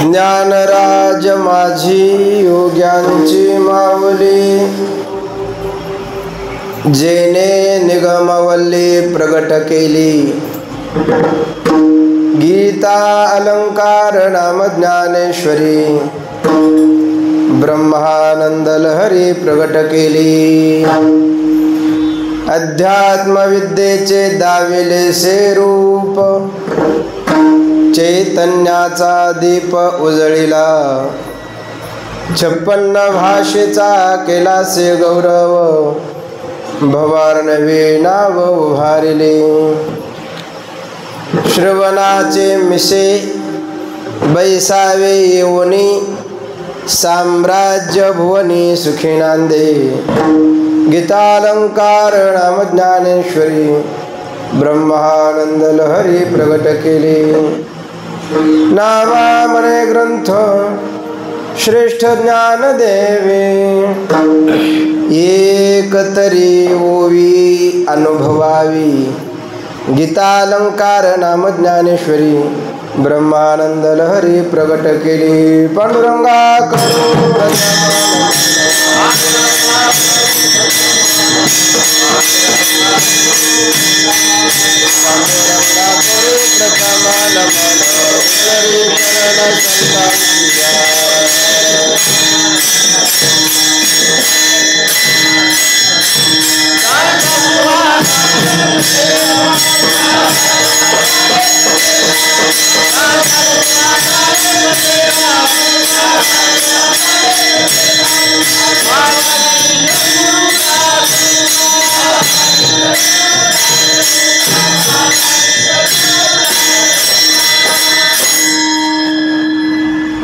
ज्ञानराज माझी योग्यांची माऊली, जेने निगमवल्ली प्रगट केली. गीता अलंकार नाम ज्ञानेश्वरी, ब्रह्मानंद लहरी प्रगट केली. अध्यात्म विद्येचे दाविलेसे रूप, चैतन्याचा दीप उजळिला. 56 भाषेचा केलासे गौरव, भवार्णवे नाव उभारिले. श्रवणाचे मिसे बैसावे येऊनी, साम्राज्य भुवनी सुखी नांदे. गीतालंकार नाम ज्ञानेश्वरी, ब्रह्मानंद लहरी प्रगट केली. नावामरे ग्रंथ श्रेष्ठ ज्ञान देवे, एकतरी ओवी अनुभवावी. गीतालंकार नाम ज्ञानेश्वरी, ब्रह्मानंद लहरी प्रगट केली. पांडुरंगा करू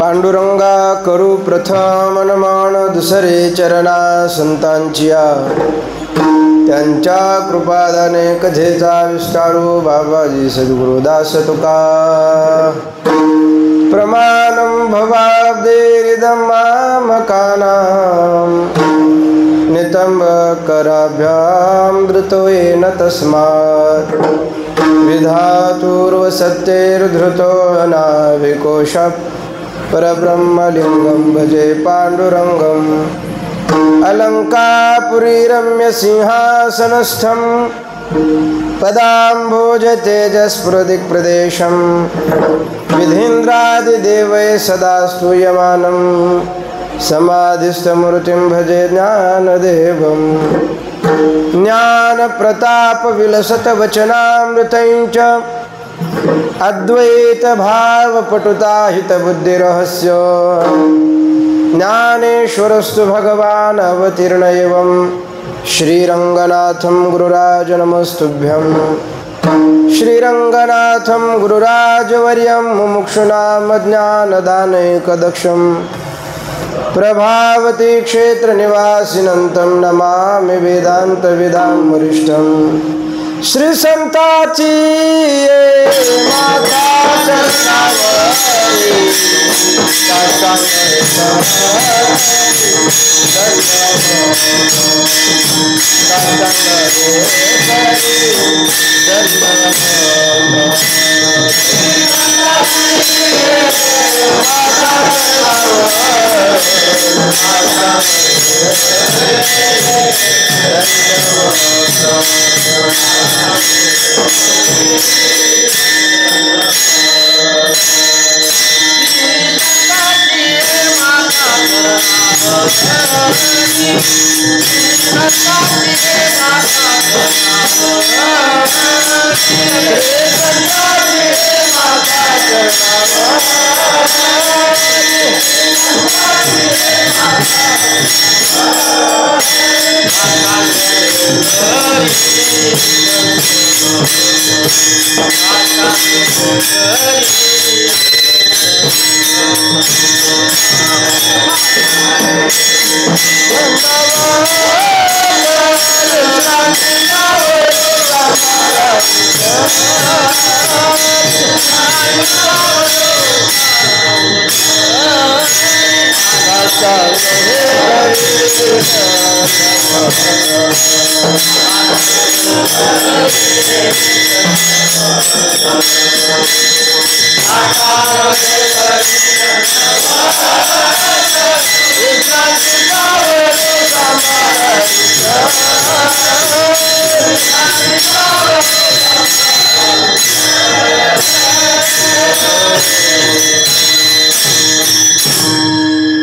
पांडुरंगा करू प्रथम नमन, दुसरे चरणा संतांचिया. त्यांच्या कृपादाने कथेचा विस्तारू, बाबाजी सद्गुरुदास तुका. प्रमाणं भवाब्देरिदं मामकानां, नितंबकराभ्यां धृतो येन तस्मात्. विधातुर्वसत्यैर्धृतो नाभिकोश, परब्रह्मलिंगं भजे पांडुरंगं. अलंकापुरी रम्य सिंहासनस्थं, पदाम्भोज तेजस्फुरदिक् प्रदेशं. विधीन्द्रादिदेवै सदा स्तूयमानं, समाधिस्थमूर्तिं भजे ज्ञानदेवं. ज्ञानप्रताप विलसत वचनामृतं च, अद्वैत भाव पटुता हित बुद्धि रहस्य. ज्ञानेश्वरस्तु भगवान अवतीर्ण एवं, श्रीरंगनाथं गुरुराज नमस्तुभ्यं. श्रीरंगनाथं गुरुराजवर्यं, मुमुक्षुनाम ज्ञानदानैकदक्षं. प्रभावती क्षेत्र निवासिनं नमामि वेदांत विदां वरिष्ठं. श्री संताची माता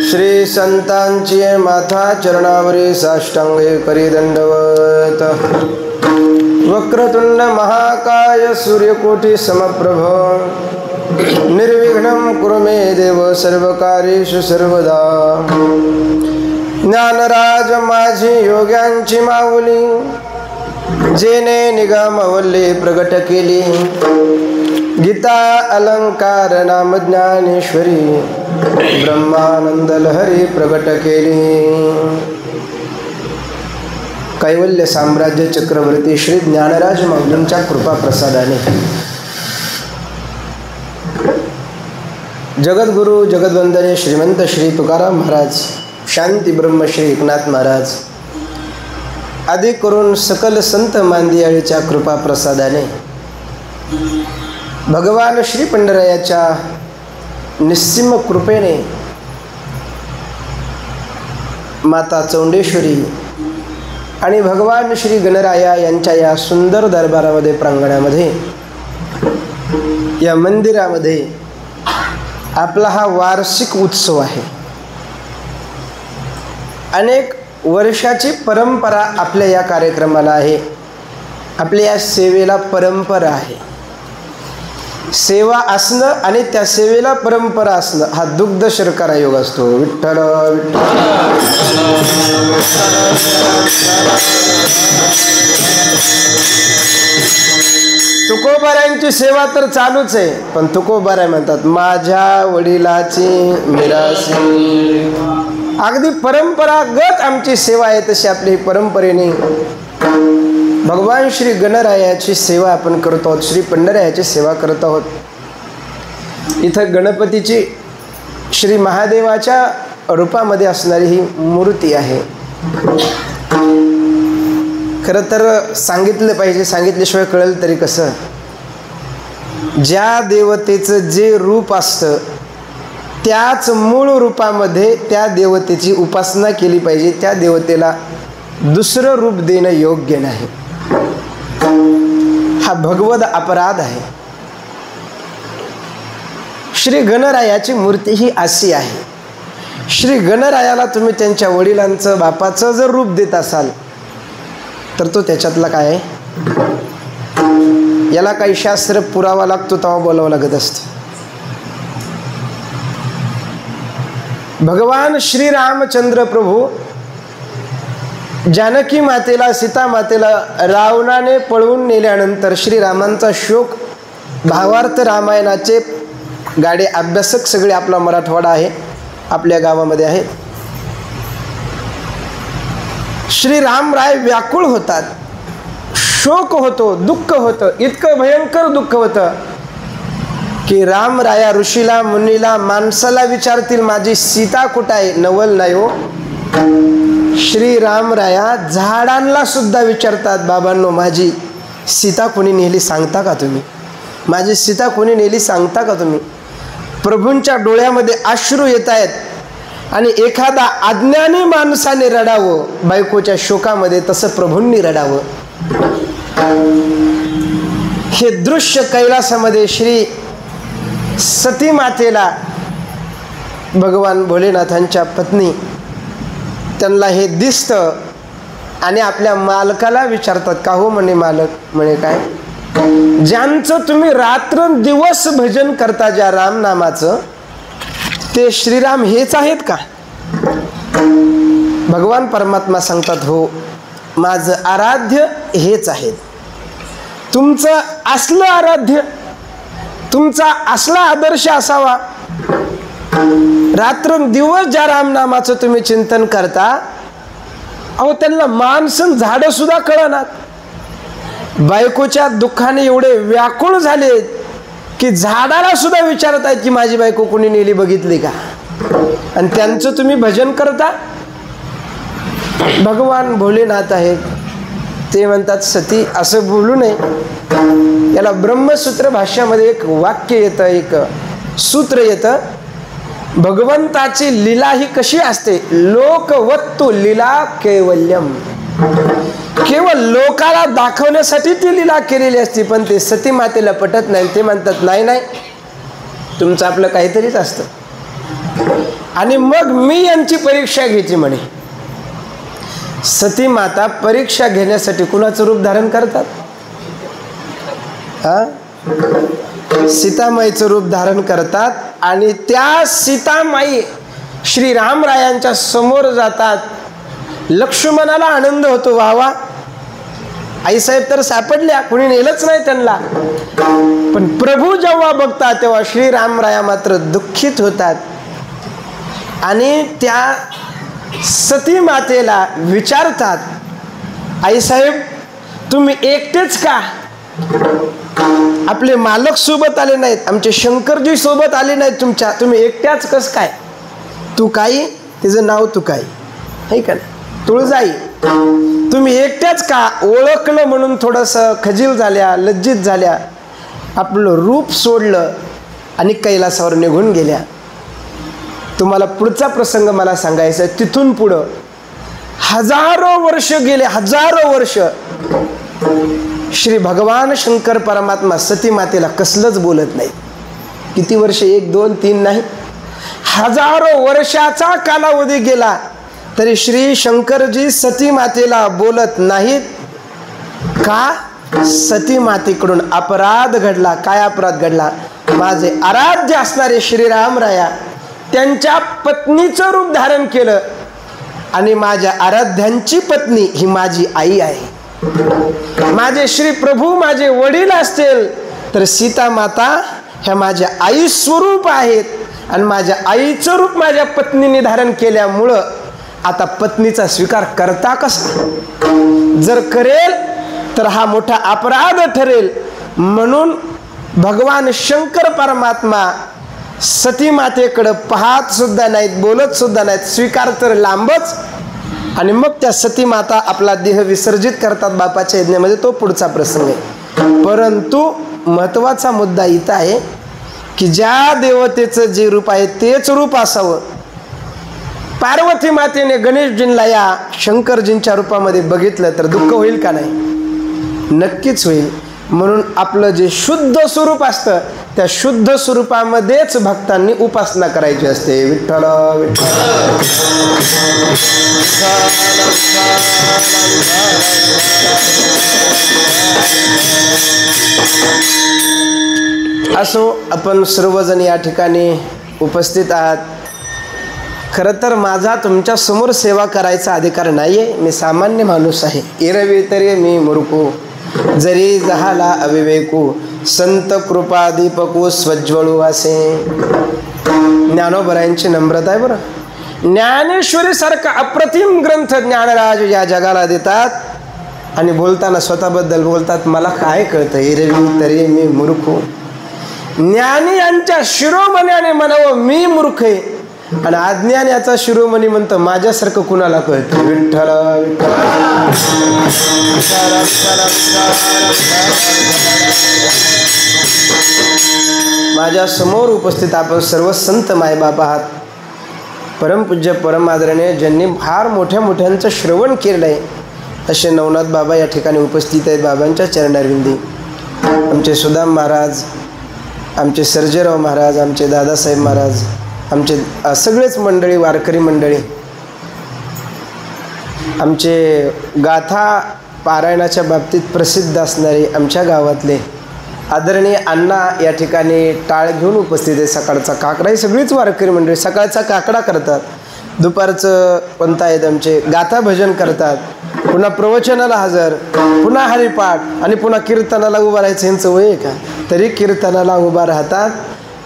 श्री संतांची माथा चरणावरी साष्टांगे करी दंडवत. वक्रतुंड महाकाय सूर्यकोटी समप्रभ निर्विघ्नं कुरु मे देव सर्वकार्येषु सर्वदा. ज्ञानराज माझी योग्यांची माऊली जेने निगमवल्ली प्रगट केली. गीता अलंकार नाम ज्ञानेश्वरी ब्रह्मानंद लहरी प्रगट केली. कैवल्य साम्राज्य चक्रवर्ती श्री ज्ञानराज माऊलींच्या कृपा प्रसादाने जगद्गुरु जगद्वंदने श्रीमंत श्री तुकाराम महाराज, शांती ब्रह्म श्री एकनाथ महाराज आदी करून सकल संत मांदियाळीच्या कृपा प्रसादाने भगवान श्री पंढरयाच्या निस्सीम कृपेने माता चौंडेश्वरी आणि भगवान श्री गणराया यांच्या या सुंदर दरबारामध्ये, प्रांगणामध्ये, या मंदिरामध्ये आपला हा वार्षिक उत्सव आहे. अनेक वर्षाची परंपरा आपल्या या कार्यक्रमाला आहे. आपल्या या सेवेला परंपरा आहे. सेवा असणं आणि त्या सेवेला परंपरा असणं हा दुग्ध शर्करा योग असतो. विठ्ठल तुकोबारायांची सेवा तर चालूच आहे, पण तुकोबाराय म्हणतात माझ्या वडिलाची मिरासी. अगदी परंपरागत आमची सेवा आहे, तशी आपली परंपरेने भगवान श्री गणरायाची सेवा आपण करत आहोत. श्री पंढरयाची सेवा करत आहोत. इथं गणपतीची श्री महादेवाच्या रूपामध्ये असणारी ही मूर्ती आहे. खरं तर सांगितलं पाहिजे, सांगितल्याशिवाय कळेल तरी कसं. ज्या देवतेचं जे रूप असतं त्याच मूळ रूपामध्ये त्या देवतेची उपासना केली पाहिजे. त्या देवतेला दुसरं रूप देणं योग्य नाही. हा भगवद अपराध आहे. श्री गणरायाची मूर्ती ही अशी आहे. श्री गणरायाला तुम्ही त्यांच्या वडिलांचं, बापाचं जर रूप देत असाल तर तो त्याच्यातला काय आहे, याला काही शास्त्र पुरावा लागतो तेव्हा बोलावं लागत असतं. भगवान श्री रामचंद्र प्रभू जानकी मातेला, सीता मातेला रावणाने पळवून नेल्यानंतर श्रीरामांचा शोक, भावार्थ रामायणाचे गाडे अभ्यासक सगळे आपला मराठवाडा आहे, आपल्या गावामध्ये आहेत. श्री रामराय व्याकुळ होतात, शोक होतो, दुःख होतं. इतकं भयंकर दुःख होतं की रामराया ऋषीला, मुनीला, माणसाला विचारतील माझी सीता कुठं आहे, नवल नाही हो. श्री रामराया झाडांना सुद्धा विचारतात, बाबांनो माझी सीता कोणी नेली सांगता का तुम्ही, माझी सीता कोणी नेली सांगता का तुम्ही. प्रभूंच्या डोळ्यामध्ये अश्रू येत आहेत आणि एखादा अज्ञानी माणसाने रडावं बायकोच्या शोकामध्ये, तसं प्रभूंनी रडावं. हे दृश्य कैलासामध्ये श्री सती मातेला भगवान भोलेनाथांच्या पत्नी त्यांना हे दिसतं आणि आपल्या मालकाला विचारतात, का हो म्हणे मालक. म्हणे काय, ज्यांचं तुम्ही रात्र दिवस भजन करता ज्या राम नामाचं, ते श्रीराम हेच आहेत का. भगवान परमात्मा सांगतात, हो माझं आराध्य हेच आहेत. तुमचं असलं आराध्य, तुमचा असला आदर्श असावा. रात्र दिवस ज्या रामनामाचं तुम्ही चिंतन करता, अहो त्यांना माणसं झाडं सुद्धा कळणार. बायकोच्या दुःखाने एवढे व्याकुळ झाले की झाडाला सुद्धा विचारत आहेत की माझी बायको कोणी नेली बघितली का, आणि त्यांचं तुम्ही भजन करता. भगवान भोलेनाथ आहेत, ते म्हणतात सती असं बोलू नये. याला ब्रह्मसूत्र भाष्यामध्ये एक वाक्य येतं, एक सूत्र येतं. भगवंताची लीला ही कशी असते? लोकवत्तु लीला कैवल्यम. केवळ लोकाला दाखवण्यासाठी ती लीला केलेली असते, पण ते सती मातेला पटत नाही. ते म्हणतात नाही नाही, तुमचं आपलं काहीतरीच असतं. आणि मग मी यांची परीक्षा घ्यायची म्हणे. सती माता परीक्षा घेण्यासाठी कुणाचं रूप धारण करतात? सीतामाईचं रूप धारण करतात. आणि त्या सीतामाई श्री रामरायांच्या समोर जातात. लक्ष्मणाला आनंद होतो, वा वा, आईसाहेब तर सापडल्या, कुणी नेलंच नाही त्यांना. पण प्रभू जेव्हा बघतात तेव्हा श्री रामराया मात्र दुःखित होतात. आणि त्या सती मातेला विचारतात, आईसाहेब तुम्ही एकटेच का? आपले मालक सोबत आले नाहीत, आमचे शंकरजी सोबत आले नाहीत तुमच्या, तुम्ही एकट्याच कस काय? तुकाई, तिचं नाव तुकाई आहे का, तुळजाई, तुम्ही एकट्याच का? ओळखलं म्हणून थोडंसं खजील झाल्या, लज्जित झाल्या, आपलं रूप सोडलं आणि कैलासावर निघून गेल्या. तुम्हाला पुढचा प्रसंग मला सांगायचा आहे. तिथून पुढं हजारो वर्ष गेले, हजारो वर्ष श्री भगवान शंकर परमात्मा सती मातेला कसलंच बोलत नाही. किती वर्ष? 1 2 3 नाही, हजारो वर्षाचा कालावधी गेला तरी श्री शंकरजी सती मातेला बोलत नाहीत. का? सती मातेकडून अपराध घडला. काय अपराध घडला? माझे आराध्य असणारे श्रीरामराया त्यांच्या पत्नीचं रूप धारण केलं आणि माझ्या आराध्यांची पत्नी ही माझी आई आहे. माझे श्री प्रभू माझे वडील असतील तर सीता माता ह्या माझ्या आई स्वरूप आहेत. आणि माझ्या आईचं रूप माझ्या पत्नीने धारण केल्यामुळं आता पत्नीचा स्वीकार करता कसा? जर करेल तर हा मोठा अपराध ठरेल. म्हणून भगवान शंकर परमात्मा सती मातेकडे पाहत सुद्धा नाहीत, बोलत सुद्धा नाहीत, स्वीकार तर लांबच. आणि मग त्या सती माता आपला देह विसर्जित करतात बापाच्या यज्ञामध्ये. तो पुढचा प्रसंग आहे. परंतु महत्वाचा मुद्दा इथं आहे की ज्या देवतेचं जे रूप आहे तेच रूप असावं. पार्वती मातेने गणेशजींना या शंकरजींच्या रूपामध्ये बघितलं तर दुःख होईल का नाही? नक्कीच होईल. म्हणून आपलं जे शुद्ध स्वरूप असतं त्या शुद्ध स्वरूपामध्येच भक्तांनी उपासना करायची असते. विठ्ठल विठ्ठल. असो, आपण सर्वजण या ठिकाणी उपस्थित आहात. खरं तर माझा तुमच्या समोर सेवा करायचा अधिकार नाहीये. मी सामान्य माणूस आहे. एरवी तरी मी मूर्खो, जरी जहाला अविवेकू, संत कृपा दीपकू स्वज्वळू असे. ज्ञानोबरायांची नम्रता आहे बरं. ज्ञानेश्वरी सारखा अप्रतिम ग्रंथ ज्ञानराज या जगाला देतात आणि बोलताना स्वतःबद्दल बोलतात, मला काय कळतं, एरवी तरी मी मूर्खो. ज्ञानी यांच्या शिरोमण्याने म्हणावं मी मूर्ख आहे, आणि अज्ञानाचा शिरोमणी म्हणतो माझ्यासारखं कुणाला कळतं. विठ्ठल विठ्ठल. माझ्या समोर उपस्थित आपण सर्व संत मायबाप आहात. परमपूज्य परम आदरणीय ज्यांनी फार मोठ्या मोठ्यांचं श्रवण केलं आहे असे नवनाथ बाबा या ठिकाणी उपस्थित आहेत. बाबांच्या चरणारविंदी आमचे सुदाम महाराज, आमचे सर्जेराव महाराज, आमचे दादासाहेब महाराज, आमचे सगळेच मंडळी, वारकरी मंडळी, आमचे गाथा पारायणाच्या बाबतीत प्रसिद्ध असणारे आमच्या गावातले आदरणीय अण्णा या ठिकाणी टाळ घेऊन उपस्थित आहे. सकाळचा काकडा, ही सगळीच वारकरी मंडळी सकाळचा काकडा करतात, दुपारचं कोणता आहेत आमचे गाथा भजन करतात, पुन्हा प्रवचनाला हजर, पुन्हा हरिपाठ आणि पुन्हा कीर्तनाला उभा राहायचं. यांचं वय आहे का? तरी कीर्तनाला उभा राहतात.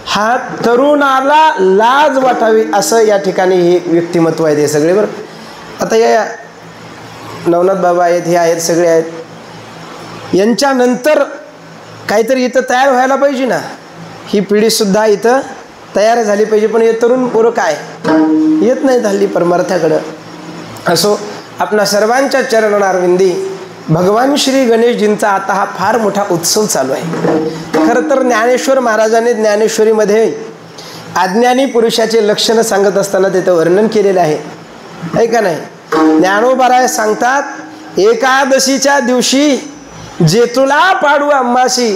हा तरुणाला लाज वाटावी असं या ठिकाणी हे व्यक्तिमत्व आहे. हे सगळे बरं. आता या नवनाथ बाबा आहेत, हे आहेत, सगळे आहेत. यांच्यानंतर काहीतरी इथं तयार व्हायला पाहिजे ना. ही पिढीसुद्धा इथं तयार झाली पाहिजे. पण हे तरुण पोरं काय येत नाहीत हल्ली परमार्थाकडं. असो, आपणा सर्वांच्या चरणारविंदी भगवान श्री गणेशजींचा आता हा फार मोठा उत्सव चालू आहे। खरं तर ज्ञानेश्वर महाराजांनी ज्ञानेश्वरीमध्ये अज्ञानी पुरुषाचे लक्षण सांगत असताना त्याचं वर्णन केलेलं आहे का नाही? ज्ञानोबाराय सांगतात, एकादशीच्या दिवशी जेतुला पाडू अम्माशी,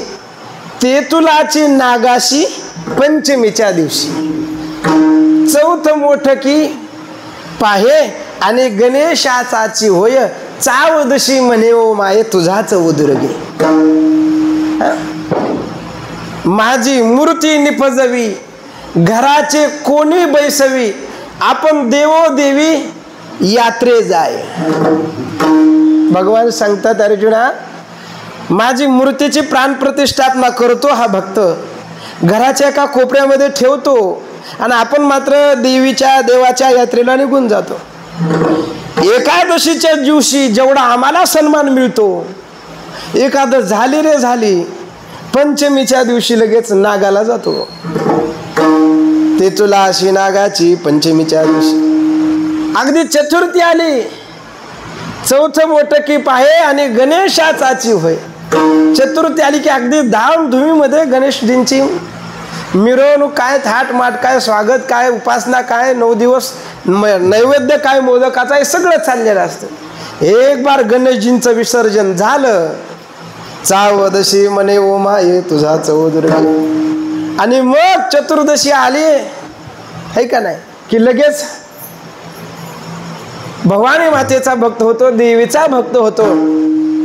तेतुलाची नागाशी पंचमीच्या दिवशी, चौथ मोठकी पाहे आणि गणेशाचाची होय, चावदशी म्हणे ओ माये तुझाच उदुरगे। माझी मूर्ती निपजवी, घराचे कोणी बैसवी, आपण देवो देवी यात्रे जाय। भगवान सांगतात, अर्जुना माझी मूर्तीची प्राणप्रतिष्ठापना करतो हा भक्त, घराच्या एका कोपऱ्यामध्ये ठेवतो आणि आपण मात्र देवाच्या यात्रेला निघून जातो। एकादशीच्या दिवशी जेवढा आम्हाला सन्मान मिळतो, एकादश झाली रे झाली, पंचमीच्या दिवशी लगेच नागाला जातो। ते तुला अशी नागाची पंचमीच्या दिवशी, अगदी चतुर्थी आली, चौथ मोठकी पाहे आणि गणेशाचाची होय। चतुर्थी आली की अगदी धामधुमीमध्ये गणेशजींची मिरवणूक काय, थाटमाट काय, स्वागत काय, उपासना काय, 9 दिवस नैवेद्य काय, मोदकाचा, हे सगळं चाललेलं असतं। एक बार गणेशजींचं विसर्जन झालं, चावदशी म्हणे ओ माये तुझा चौदुर्ग, आणि मग चतुर्दशी आली है का नाही की लगेच भवानी मातेचा भक्त होतो, देवीचा भक्त होतो।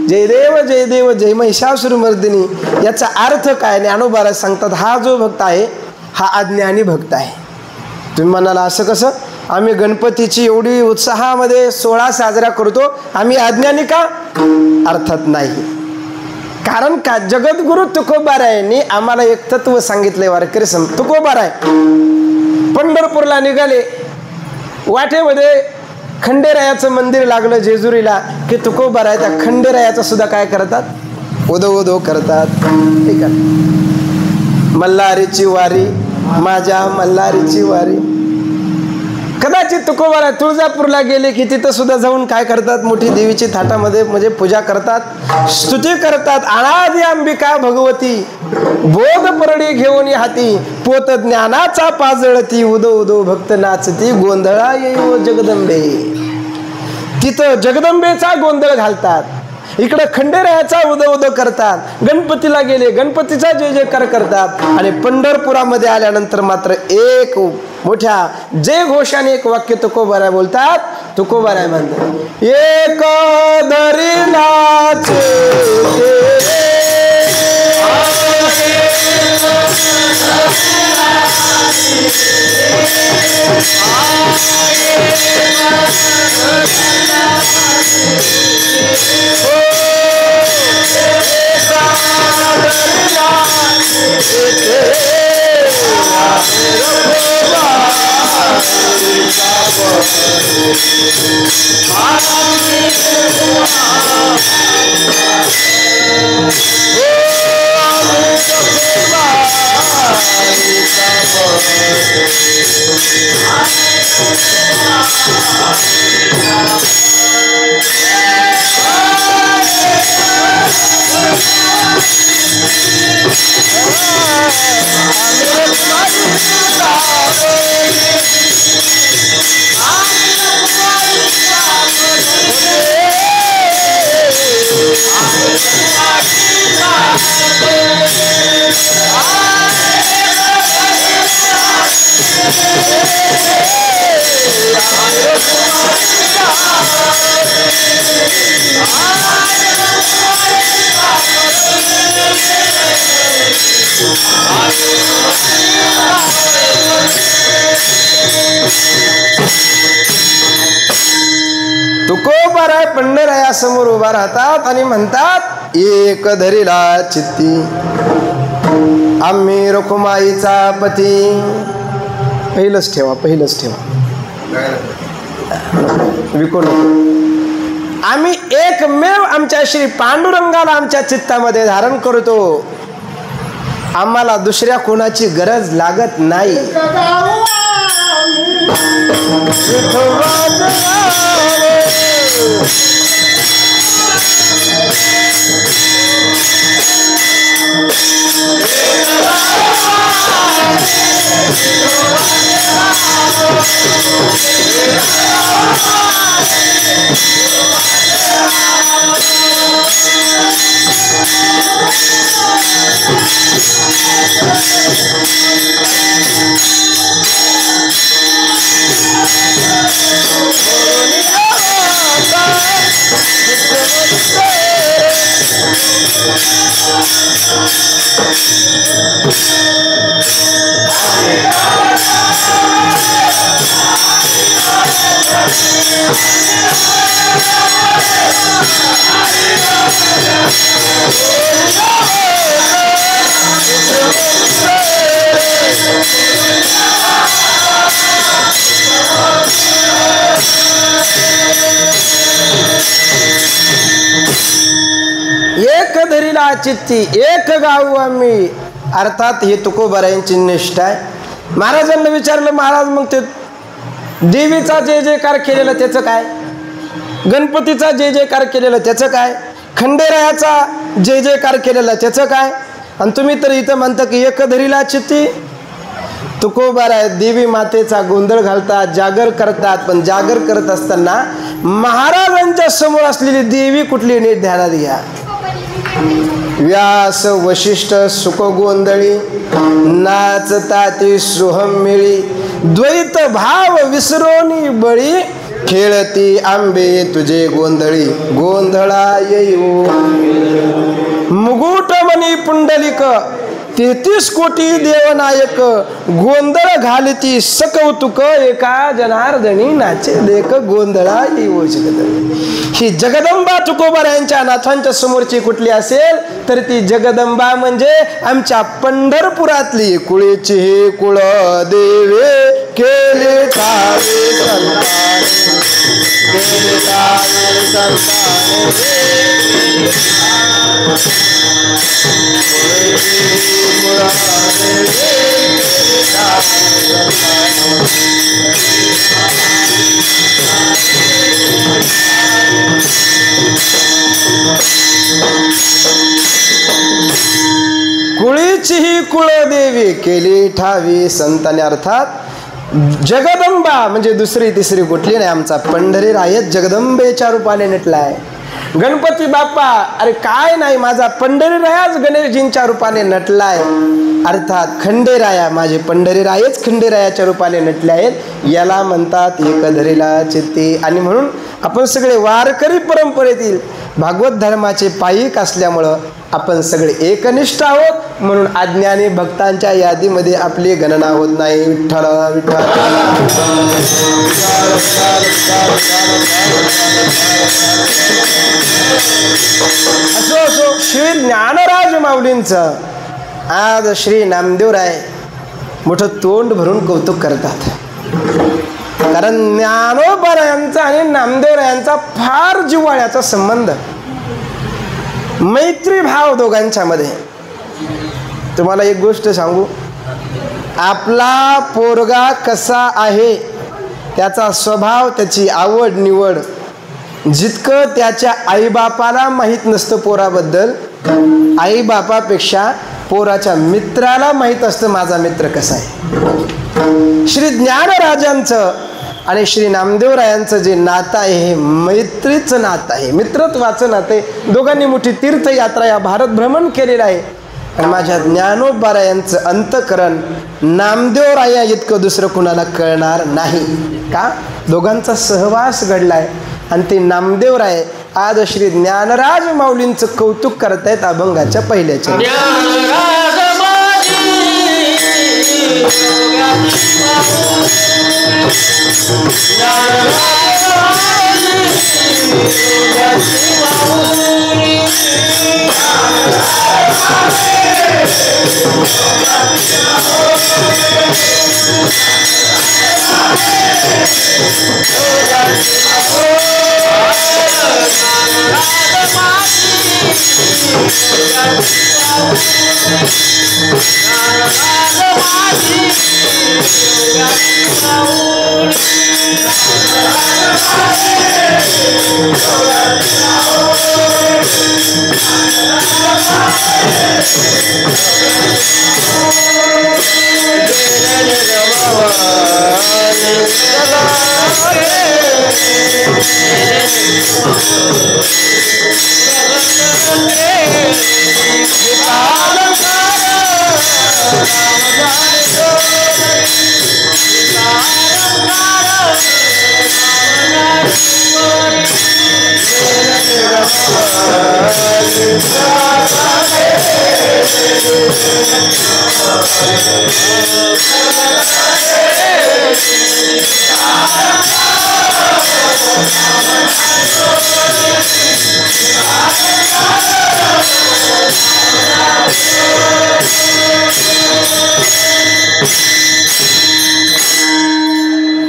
जय देव जय देव जय महिषासुरमर्दिनी, याचा अर्थ काय? ज्ञानोबा सांगतात, हा जो भक्त आहे हा अज्ञानी भक्त आहे। तुम्ही म्हणाला असं कसं? आम्ही गणपतीची एवढी उत्साहामध्ये सोहळा साजरा करतो, आम्ही अज्ञानी का? अर्थात नाही। कारण का? जगद्गुरु तुकोबारायांनी आम्हाला एक तत्व सांगितलंय वारकरी संत तुकोबाराय पंढरपूरला निघाले, वाटेमध्ये खंडेरायाचं मंदिर लागलं जेजुरीला की तुकोबाराय त्या खंडेरायाचं सुद्धा काय करतात? उदो उदो करतात, ठीक आहे। मल्हारीची वारी, माझ्या मल्हारीची वारी। कदाचित तुकोबाराय तुळजापूरला गेले की तिथं सुद्धा जाऊन काय करतात? मोठी देवीची थाटामध्ये म्हणजे पूजा करतात, स्तुती करतात। अनादि अंबिका भगवती, बोध परडी घेऊन हाती, पोत ज्ञानाचा पाजळती, उदो उदो भक्त नाचती, गोंधळा येऊ जगदंबे। तिथं जगदंबेचा गोंधळ घालतात, इकडे खंडेरायाचा उदो उदो करतात। गणपतीला गेले, गणपतीचा जय जयकार करतात, आणि पंढरपुरामध्ये आल्यानंतर मात्र एक मोठ्या जय घोषाने एक वाक्य तुकोबाराय बोलतात। तुकोबाराय म्हणतात, एक धरिलाचे तुकोबाराय पंढरायासमोर उभा राहतात आणि म्हणतात, एक धरिला चित्ती आम्ही रखुमाईचा पती। पहिलंच ठेवा, पहिलंच ठेवा, विको नको। आम्ही एकमेव आमच्या श्री पांडुरंगाला आमच्या चित्तामध्ये धारण करतो, आम्हाला दुसऱ्या कोणाची गरज लागत नाही। एक धरीला चित्ती एक गाऊ आम्ही, अर्थात हे तुकोबारायांची निष्ठा आहे. महाराजांना विचारलं, महाराज मग ते देवीचा जय जयकार केलेला त्याचं काय, गणपतीचा जय जयकार केलेला त्याचं काय, खंडेरायाचा जय जयकार केलेला त्याचं काय, आणि तुम्ही तर इथं म्हणता की एक धरीला चित्ती. तुकोबाराय देवी मातेचा गोंधळ घालतात, जागर करतात, पण जागर करत असताना महाराजांच्या समोर असलेली देवी कुठली नीट ध्यानात घ्या. व्यास वशिष्ठ सुख गोंधळी, नाचता ती सोहम मिळी, द्वैत भाव विसरोनी बळी, खेळती आंबे तुझे गोंधळी, गोंधळा येऊ मुकुट मणी पुंडलिक, 33 कोटी देवनायक, गोंधळ घालती सकौतुक, एका जनार्दनी नाचे देख, गोंधळा येऊ शकत. ही जगदंबा तुकोबारायांच्या नाथांच्या समोरची कुठली असेल तर ती जगदंबा म्हणजे आमच्या पंढरपुरातली कुळीची हे कुळ देवे, केले ठावे संताने, केले ठावे संताने, कुळीची ही कुळदेवी केली ठावी संताने. अर्थात जगदंबा म्हणजे दुसरी तिसरी कुठली नाही, आमचा पंढरीरायच जगदंबेच्या रूपाने नटलाय. गणपती बाप्पा अरे काय नाही, माझा पंढरीरायाच गणेशजींच्या रूपाने नटलाय. अर्थात खंडेराया माझे पंढरीरायच खंडेरायाच्या रूपाने नटले आहेत, याला म्हणतात एक धरीला चित्ती. आणि म्हणून आपण सगळे वारकरी परंपरेतील भागवत धर्माचे पायिक असल्यामुळं आपण सगळे एकनिष्ठ आहोत, म्हणून अज्ञानी भक्तांच्या यादीमध्ये आपली गणना होत नाही. विठ्ठल विठ्ठल. असो असो, श्री ज्ञानराज माऊलींचं आज श्री नामदेवराय मोठं तोंड भरून कौतुक करतात, कारण ज्ञानोबारायांचा आणि नामदेवरायांचा फार जिव्हाळ्याचा संबंध, मैत्री भाव दोघांच्या मध्ये. तुम्हाला एक गोष्ट सांगू, आपला पोरगा कसा आहे त्याचा स्वभाव, त्याची आवड निवड जितकं त्याच्या आईबापाला माहीत नसतं पोराबद्दल, आईबापापेक्षा पोराच्या मित्राला माहीत असतं माझा मित्र कसा आहे. श्री ज्ञानराजांचं आणि श्री नामदेवरायांचं जे नातं आहे हे मैत्रीचं नातं आहे, मित्रत्वाचं नातं आहे. दोघांनी मोठी तीर्थयात्रा या भारत भ्रमण केलेलं आहे. आणि माझ्या ज्ञानोबारायांचं अंतकरण नामदेवराया इतकं दुसरं कुणाला कळणार नाही का, दोघांचा सहवास घडलाय. आणि ते नामदेवराय आज श्री ज्ञानराज माऊलींचं कौतुक करतायत अभंगाच्या पहिल्याच्या.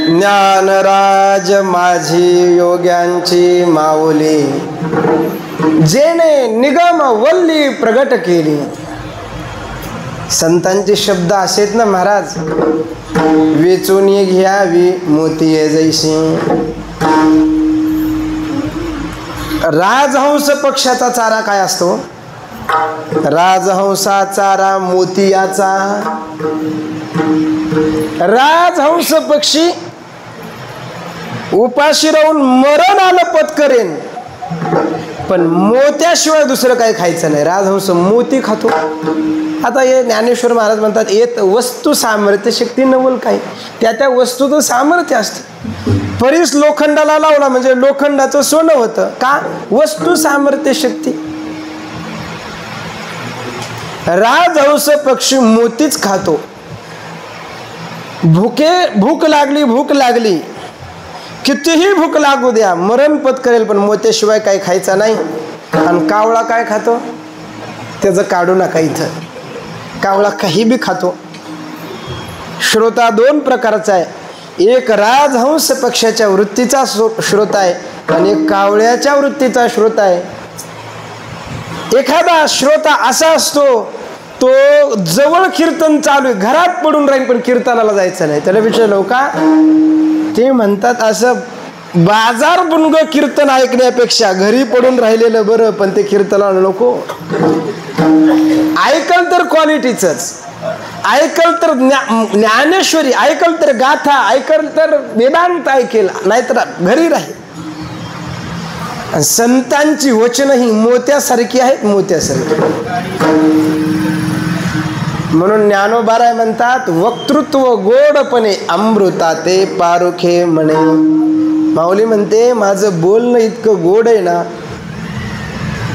ज्ञानराज माझी योग्यांची माऊली, जेने निगम वल्ली प्रगट केली. संतांचे शब्द असेत ना महाराज, वेचून घ्यावी मोती जैसी. राजहंस पक्षाचा चारा काय असतो? राजहंसा चारा मोतियाचा. राजहंस पक्षी उपाशी राहून मरण आलं पत्करेन, पण मोत्याशिवाय दुसरं काही खायचं नाही. राजहंस मोती खातो. आता हे ज्ञानेश्वर महाराज म्हणतात, येत वस्तू सामर्थ्य शक्ती नवल काय. त्या वस्तूचं सामर्थ्य असतं. परीस लोखंडाला लावला म्हणजे लोखंडाचं सोनं होतं. का? वस्तू सामर्थ्य शक्ती. राजहंस पक्षी मोतीच खातो. भूक लागली कितीही भूक लागू द्या, मरण पत्करेल, पण मोत्याशिवाय काही खायचा नाही. आणि कावळा काय खातो? त्याचं काढू नका इथं. कावळा काही बी खातो. श्रोता दोन प्रकारचा आहे. एक राजहंस पक्षाच्या वृत्तीचा श्रोता आहे आणि एक कावळ्याच्या वृत्तीचा श्रोता आहे. एखादा श्रोता असा असतो, तो जवळ कीर्तन चालू आहे, घरात पडून राहील, पण कीर्तनाला जायचं नाही. त्याला विचारलं का? ते म्हणतात, असं बाजार बुनग कीर्तन ऐकण्यापेक्षा घरी पडून राहिलेलं बरं, पण ते कीर्तनाला नको. ऐकल तर क्वालिटीच, ऐकल तर ज्ञानेश्वरी, ऐकल तर गाथा, ऐकल तर वेदांत ऐकेल, नाहीतर घरी राहील. संतांची वचन ही मोत्यासारखी आहेत, मोत्यासारखी. म्हणून ज्ञानोबाराय म्हणतात, वक्तृत्व गोडपणे अमृता ते पारुखे म्हणे. माऊली म्हणते, माझं बोलणं इतकं गोड आहे ना,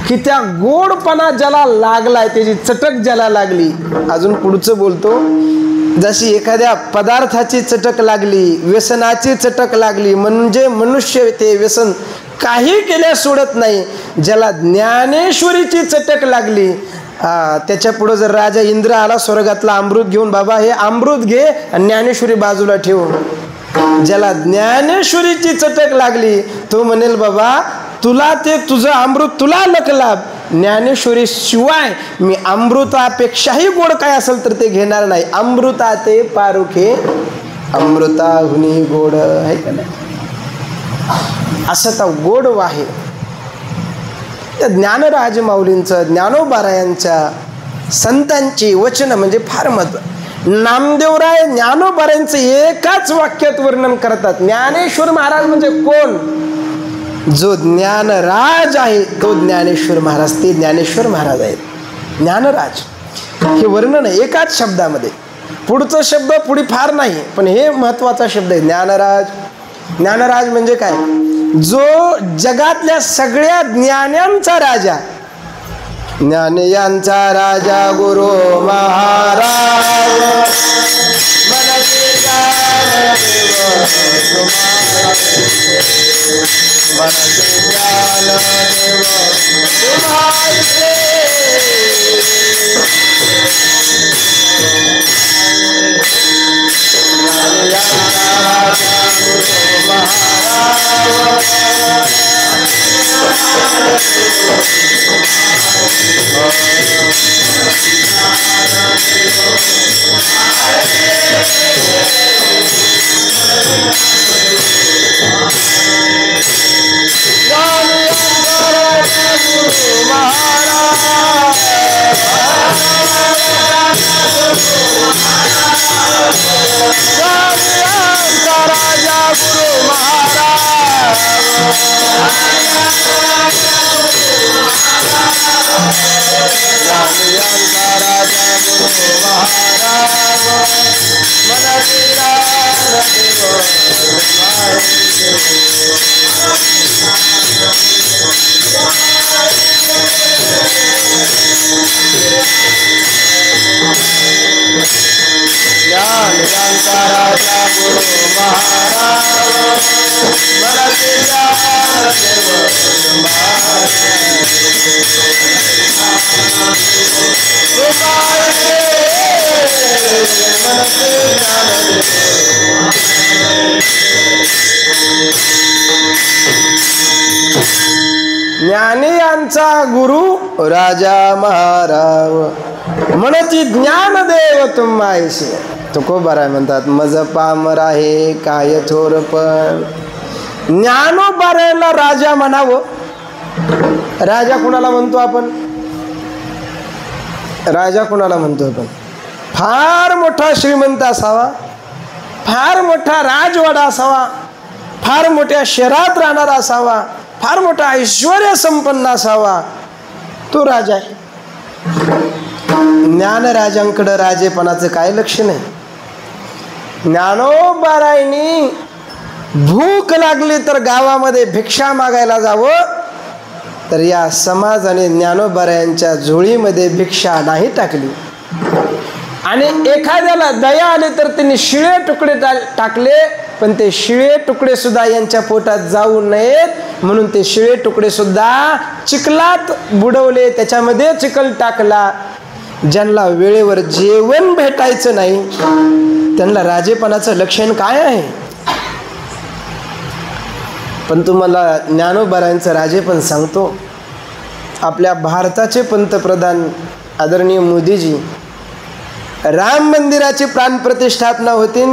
की त्या गोडपणा ज्याला लागलाय, त्याची चटक ज्याला लागली. अजून पुढचं बोलतो, जशी एखाद्या पदार्थाची चटक लागली, व्यसनाची चटक लागली, म्हणजे मनुष्य ते व्यसन काही केल्यास सोडत नाही. ज्याला ज्ञानेश्वरीची चटक लागली, त्याच्या पुढे जर राजा इंद्र आला स्वर्गातला अमृत घेऊन, बाबा हे अमृत घे आणि ज्ञानेश्वरी बाजूला ठेव. ज्याला ज्ञानेश्वरीची चटक लागली, तो म्हणेल, बाबा तुला ते तुझं अमृत तुला लकलाभ, ज्ञानेश्वरी शिवाय मी अमृतापेक्षाही गोड काय असेल तर ते घेणार नाही. अमृता ते पारुखे अमृताहुनी गोड आहे का नाही. असं तर गोड आहे. ज्ञानराज माऊलींचं, ज्ञानोबारायांच्या संतांची वचन म्हणजे फार महत्व. नामदेवराय ज्ञानोबारायांचं एकाच वाक्यात वर्णन करतात. ज्ञानेश्वर महाराज म्हणजे कोण? जो ज्ञानराज आहे तो ज्ञानेश्वर महाराज, ते ज्ञानेश्वर महाराज आहेत. ज्ञानराज हे वर्णन आहे एकाच शब्दामध्ये. पुढचा शब्द पुढे फार नाही, पण हे महत्वाचा शब्द आहे ज्ञानराज. ज्ञानराज म्हणजे काय? जो जगातल्या सगळ्या ज्ञानांचा राजा, ज्ञानियांचा राजा गुरु महाराज. मनसे ज्ञान देव मनसे ज्ञान देव तुम्हारे. महाराज ज्ञानयांचा राजा गुरु महाराज मनसे ज्ञान ज्ञानियांचा गुरु राजा महाराज म्हणती ज्ञानदेव तुम्हाईशी. तुकोबाराय म्हणतात मज पामर आहे काय थोरपण. ज्ञानोबारायला राजा म्हणावं. राजा कुणाला म्हणतो आपण? राजा कुणाला म्हणतो आपण? फार मोठा श्रीमंत असावा, फार मोठा राजवाडा असावा, फार मोठ्या शहरात राहणारा असावा, फार मोठा ऐश्वर्य संपन्न असावा, तो राजा आहे. ज्ञानराजांकडे राजेपणाचं काय लक्ष नाही. ज्ञानोबारायांनी भूक लागली तर गावामध्ये भिक्षा मागायला जावं, तर या समाजाने ज्ञानोबारायांच्या झोळीमध्ये भिक्षा नाही टाकली. आणि एखाद्याला दया आली तर त्यांनी शिळे तुकडे टाकले, पण ते शिळे तुकडे सुद्धा यांच्या पोटात जाऊ नयेत म्हणून ते शिळे तुकडे सुद्धा चिखलात बुडवले, त्याच्यामध्ये चिखल टाकला. ज्यांना वेळेवर जेवण भेटायचं नाही त्यांना राजेपणाचं लक्षण काय आहे? पण तुम्हाला ज्ञानोबारायांचं राजेपण सांगतो. आपल्या भारताचे पंतप्रधान आदरणीय मोदीजी राम मंदिराची प्राणप्रतिष्ठापना होती,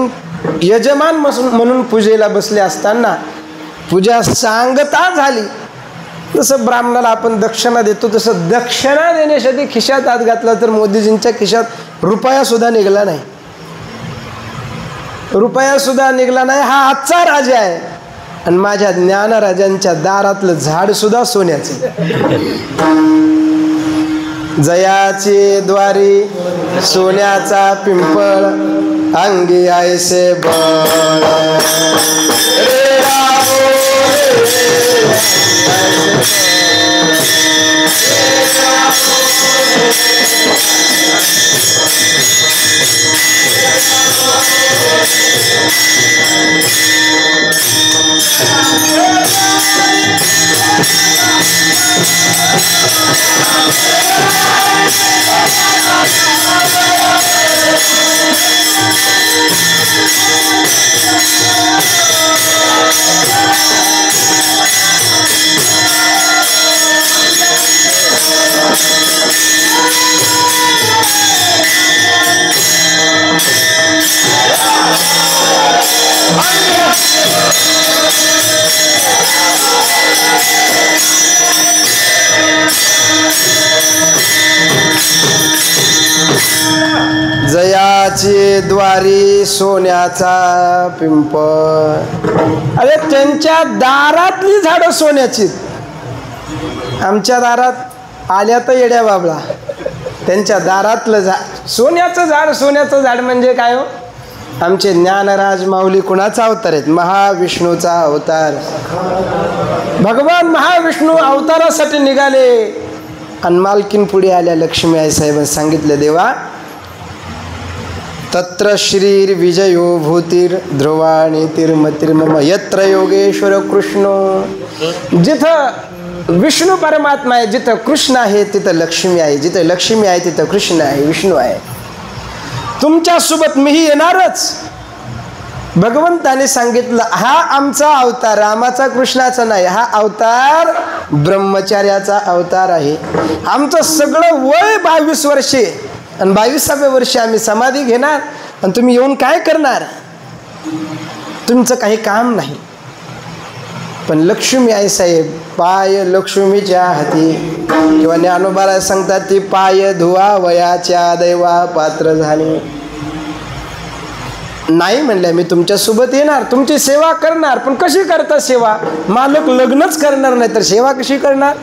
यजमान म्हणून पूजेला बसले असताना पूजा सांगता झाली. जसं ब्राह्मणाला आपण दक्षिणा देतो तसं दक्षिणा देण्यासाठी खिशात हात घातला तर मोदीजींच्या खिशात रुपया सुद्धा निघाला नाही. रुपया सुद्धा निघाला नाही. हा आजचा राजा आहे. आणि माझ्या ज्ञानराजांच्या दारातलं झाड सुद्धा सोन्याचं. जयाचे द्वारी सोन्याचा पिंपळ अंगी आयसे बळ. रे रामो जयाचे द्वारी सोन्याचा पिंपळ. अरे त्यांच्या दारातली झाडं सोन्याची. आमच्या दारात आल्या तर येड्या बाबळा. त्यांच्या दारातलं झाड सोन्याचं झाड. सोन्याचं झाड म्हणजे काय हो? आमचे ज्ञानराज माऊली कुणाचा अवतार आहेत? महाविष्णूचा अवतार. भगवान महाविष्णू अवतारासाठी निघाले आणि मालकीन पुढे आल्या लक्ष्मी आई साहेबांनी सांगितलं देवा तत्र श्रीर विजयो भूतीर ध्रुवाणी तिर्मतिर्मम यत्र योगेश्वर कृष्ण. जिथं विष्णू परमात्मा आहे, जिथं कृष्ण आहे तिथं लक्ष्मी आहे, जिथं लक्ष्मी आहे तिथं कृष्ण आहे, विष्णू आहे. तुमच्यासोबत मीही येणारच. भगवंताने सांगितलं हा आमचा अवतार रामाचा कृष्णाचा नाही, हा अवतार ब्रह्मचार्याचा अवतार आहे. आमचं सगळं वय 22 वर्षे आणि 22व्या वर्षी आम्ही समाधी घेणार आणि तुम्ही येऊन काय करणार? तुमचं काही काम नाही. पण लक्ष्मी आई साहेब पाय लक्ष्मीच्या हाती किंवा ज्ञानोबाला सांगतात ती पाय धुवा वयाच्या दैवा पात्र झाले. नाही म्हणल्या मी तुमच्यासोबत येणार, तुमची सेवा करणार. पण कशी करता सेवा? मालक लग्नच करणार नाही तर सेवा कशी करणार?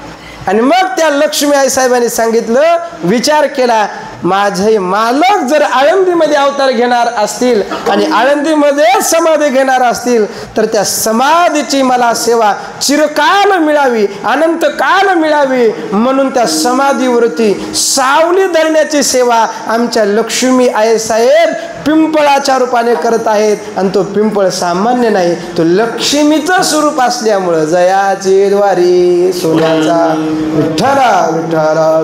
आणि मग त्या लक्ष्मी आई साहेबांनी सांगितलं, विचार केला माझे मालक जर आळंदीमध्ये अवतार घेणार असतील आणि आळंदीमध्ये समाधी घेणार असतील तर त्या समाधीची मला सेवा चिरकाल मिळावी, अनंत काल मिळावी, म्हणून त्या समाधीवरती सावली धरण्याची सेवा आमच्या लक्ष्मी आई साहेब पिंपळाच्या रूपाने करत आहेत. आणि तो पिंपळ सामान्य नाही, तो लक्ष्मीचं स्वरूप असल्यामुळं जयाची द्वारी सोन्याचा विठ्ठला विठ्ठला.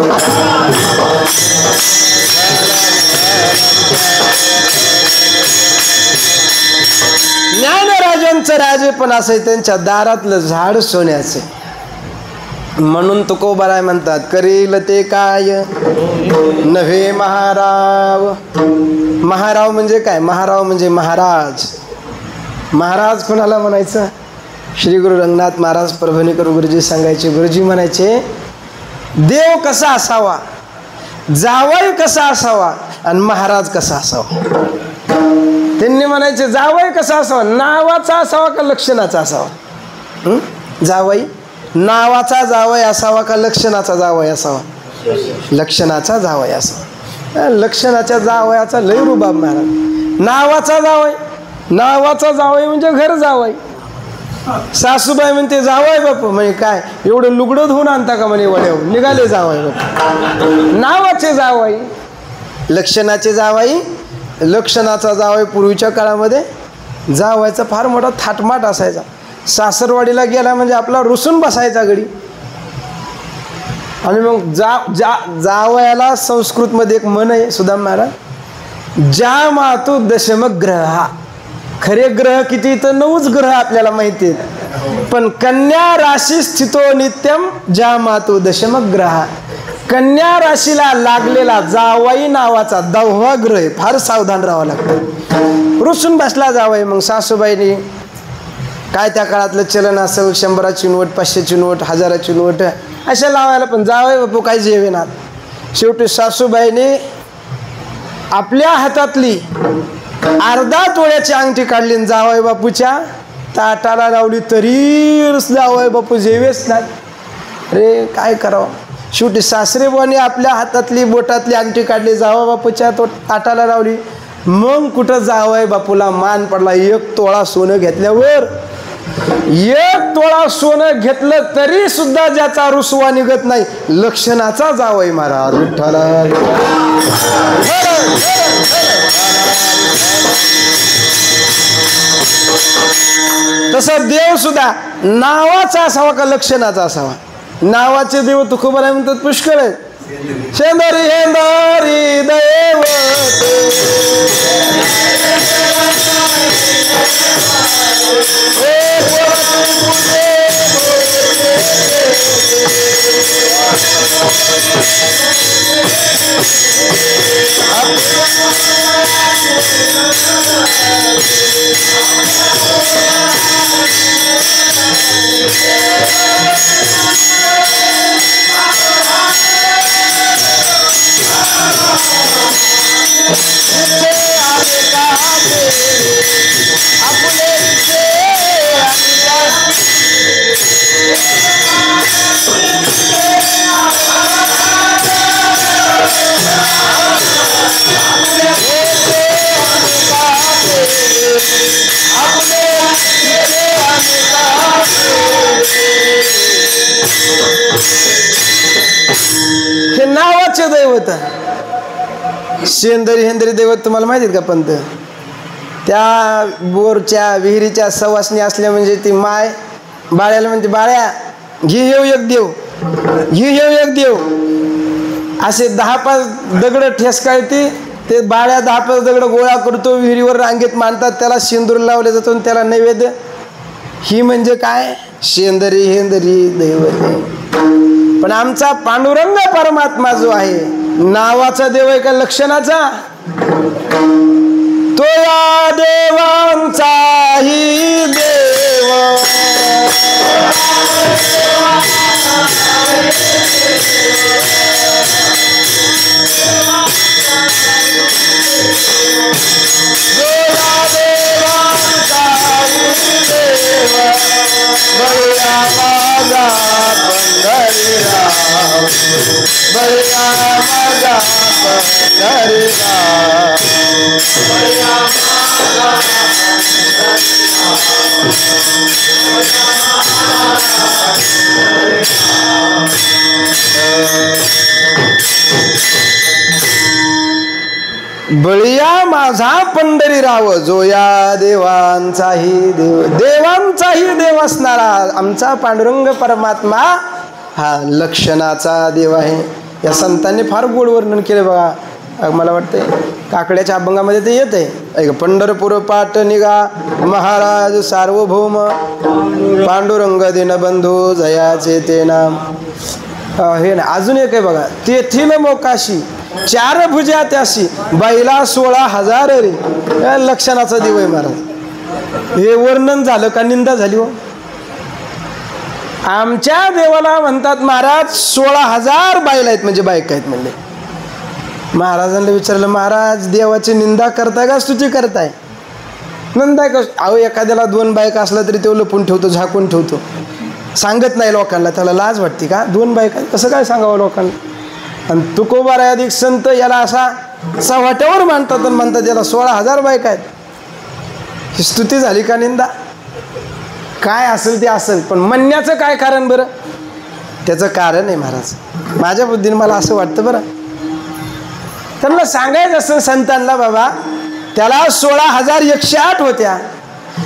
ज्ञानराजांचं राजे पण असे, त्यांच्या दारातलं झाड सोन्याचे. म्हणून तुकोबाराय म्हणतात, करील ते काय नव्हे महाराव. महाराव म्हणजे काय? महाराव म्हणजे महाराज. महाराज कोणाला म्हणायचं? श्री गुरु रंगनाथ महाराज परभणीकर गुरुजी सांगायचे. गुरुजी म्हणायचे, देव कसा असावा, जावई कसा असावा आणि महाराज कसा असावा. त्यांनी म्हणायचे, जावई कसा असावा, नावाचा असावा का लक्षणाचा असावा? जावई नावाचा जावई असावा का लक्षणाचा जावई असावा? लक्षणाचा जावई असावा. लक्षणाच्या जावयाचा लय रुबाब महाराज. नावाचा जावई, नावाचा जावई म्हणजे घर जावई. सासूबाई म्हणते जावई बापू, म्हणजे काय एवढं लुगडं धुवून आणता का म्हणे वड्यावर, निघाले जावई बापू. नावाचे जावई, लक्षणाचे जावई. लक्षणाचा जावई पूर्वीच्या काळामध्ये जावायचा फार मोठा थाटमाट असायचा. सासरवाडीला गेला म्हणजे आपला रुसून बसायचा गडी. आणि मग जावयाला संस्कृतमध्ये एक म्हण आहे सुदाम महाराज, ज्या मातू दशमग्रहा. खरे ग्रह किती? तर 9च ग्रह आपल्याला माहिती आहेत, पण कन्या राशी स्थितो नित्यम ज्या मातू दशमग्रहा. कन्या राशीला लागलेला जावाई नावाचा 10वा ग्रह आहे. फार सावधान राहावं लागतं. रुसून बसला जावाई. मग सासूबाईनी काय त्या काळातलं चलन असेल, 100ची नोट, 500ची नोट, 1000ची नोट अशा लावायला, पण जावई बापू काही जेवेनात. शेवटी सासूबाईने आपल्या हातातली अर्धा तोळ्याची अंगठी काढली, जावई बापूच्या ताटाला लावली, तरी जावई बापू जेवेच नाही. अरे काय करावं. शेवटी सासरेबाने आपल्या हातातली बोटातली अंगठी काढली, जावई बापूच्या तो ताटाला लावली. मग कुठं जावई बापूला मान पडला. 1 तोळा सोनं घेतल्यावर, 1 तोळा सोनं घेतलं तरी सुद्धा ज्याचा रुसवा निघत नाही, लक्षणाचा जावई महाराज विठ्ठला. तसं देव सुद्धा नावाचा असावा का लक्षणाचा असावा? नावाचे देव तुकोबाराय म्हणतात पुष्कळ आहेत. शेंदरी हेंदरी देव हे नावाचे दैवत. शेंदरी हेंदरी दैवत तुम्हाला माहिती आहेत का? पंत त्या बोरच्या विहिरीच्या सवासणी असल्या म्हणजे ती माय बाळ्याला म्हणते, बाळ्या घे येऊ एक देव, घे येऊ एक देव. असे 10-5 दगड ठेसकाळती, ते बाळ्या 10-5 दगड गोळा करतो, विहिरीवर रांगेत मांडतात, त्याला सिंदूर लावले जातो आणि त्याला नैवेद्य. ही म्हणजे काय? शेंदरी हेंदरी दैवत. पण आमचा पांडुरंग परमात्मा जो आहे, नावाचा देव आहे का लक्षणाचा? तो या देवांचाही देव. बळ्या माझा पंढरीराव, बळ्या माझा रे गा. बळिया माझा पंढरीराव, जो या देवांचाही देव, देवांचाही देव असणारा आमचा पांडुरंग परमात्मा हा लक्षणाचा देव आहे. या संतांनी फार गोड वर्णन केले बघा. मला वाटतंय काकड्याच्या अभंगामध्ये ते येत आहे. पंढरपूर पाट निघा महाराज सार्वभौम, पांडुरंग दीनबंधू जयाचे ते नाम. हे ना अजून एक आहे बघा. तेथील मोकाशी चार भुजा त्याशी, बैला 16,000 रे. लक्षणाचा देव आहे महाराज. हे वर्णन झालं का निंदा झाली हो? आमच्या देवाला म्हणतात महाराज 16,000 बैला आहेत, म्हणजे बायका आहेत म्हणले. महाराजांना विचारलं, महाराज देवाची निंदा करताय का स्तुती करताय? निंदा का? अहो एखाद्याला 2 बायका असला तरी तो लपून ठेवतो, झाकून ठेवतो, सांगत नाही लोकांना. त्याला लाज वाटते का? 2 बायका कसं काय सांगावं लोकांना? आणि तुकोबाराय अधिक संत याला असा चव्हाट्यावर मानतात आणि म्हणतात याला 16,000 बायका आहेत. ही स्तुती झाली का निंदा? काय असेल ते असेल, पण म्हणण्याचं काय कारण बरं? त्याचं कारण आहे महाराज. माझ्या बुद्धीने मला असं वाटतं बरं, त्यांना सांगायचं असं संतांना, बाबा त्याला 16,108 होत्या,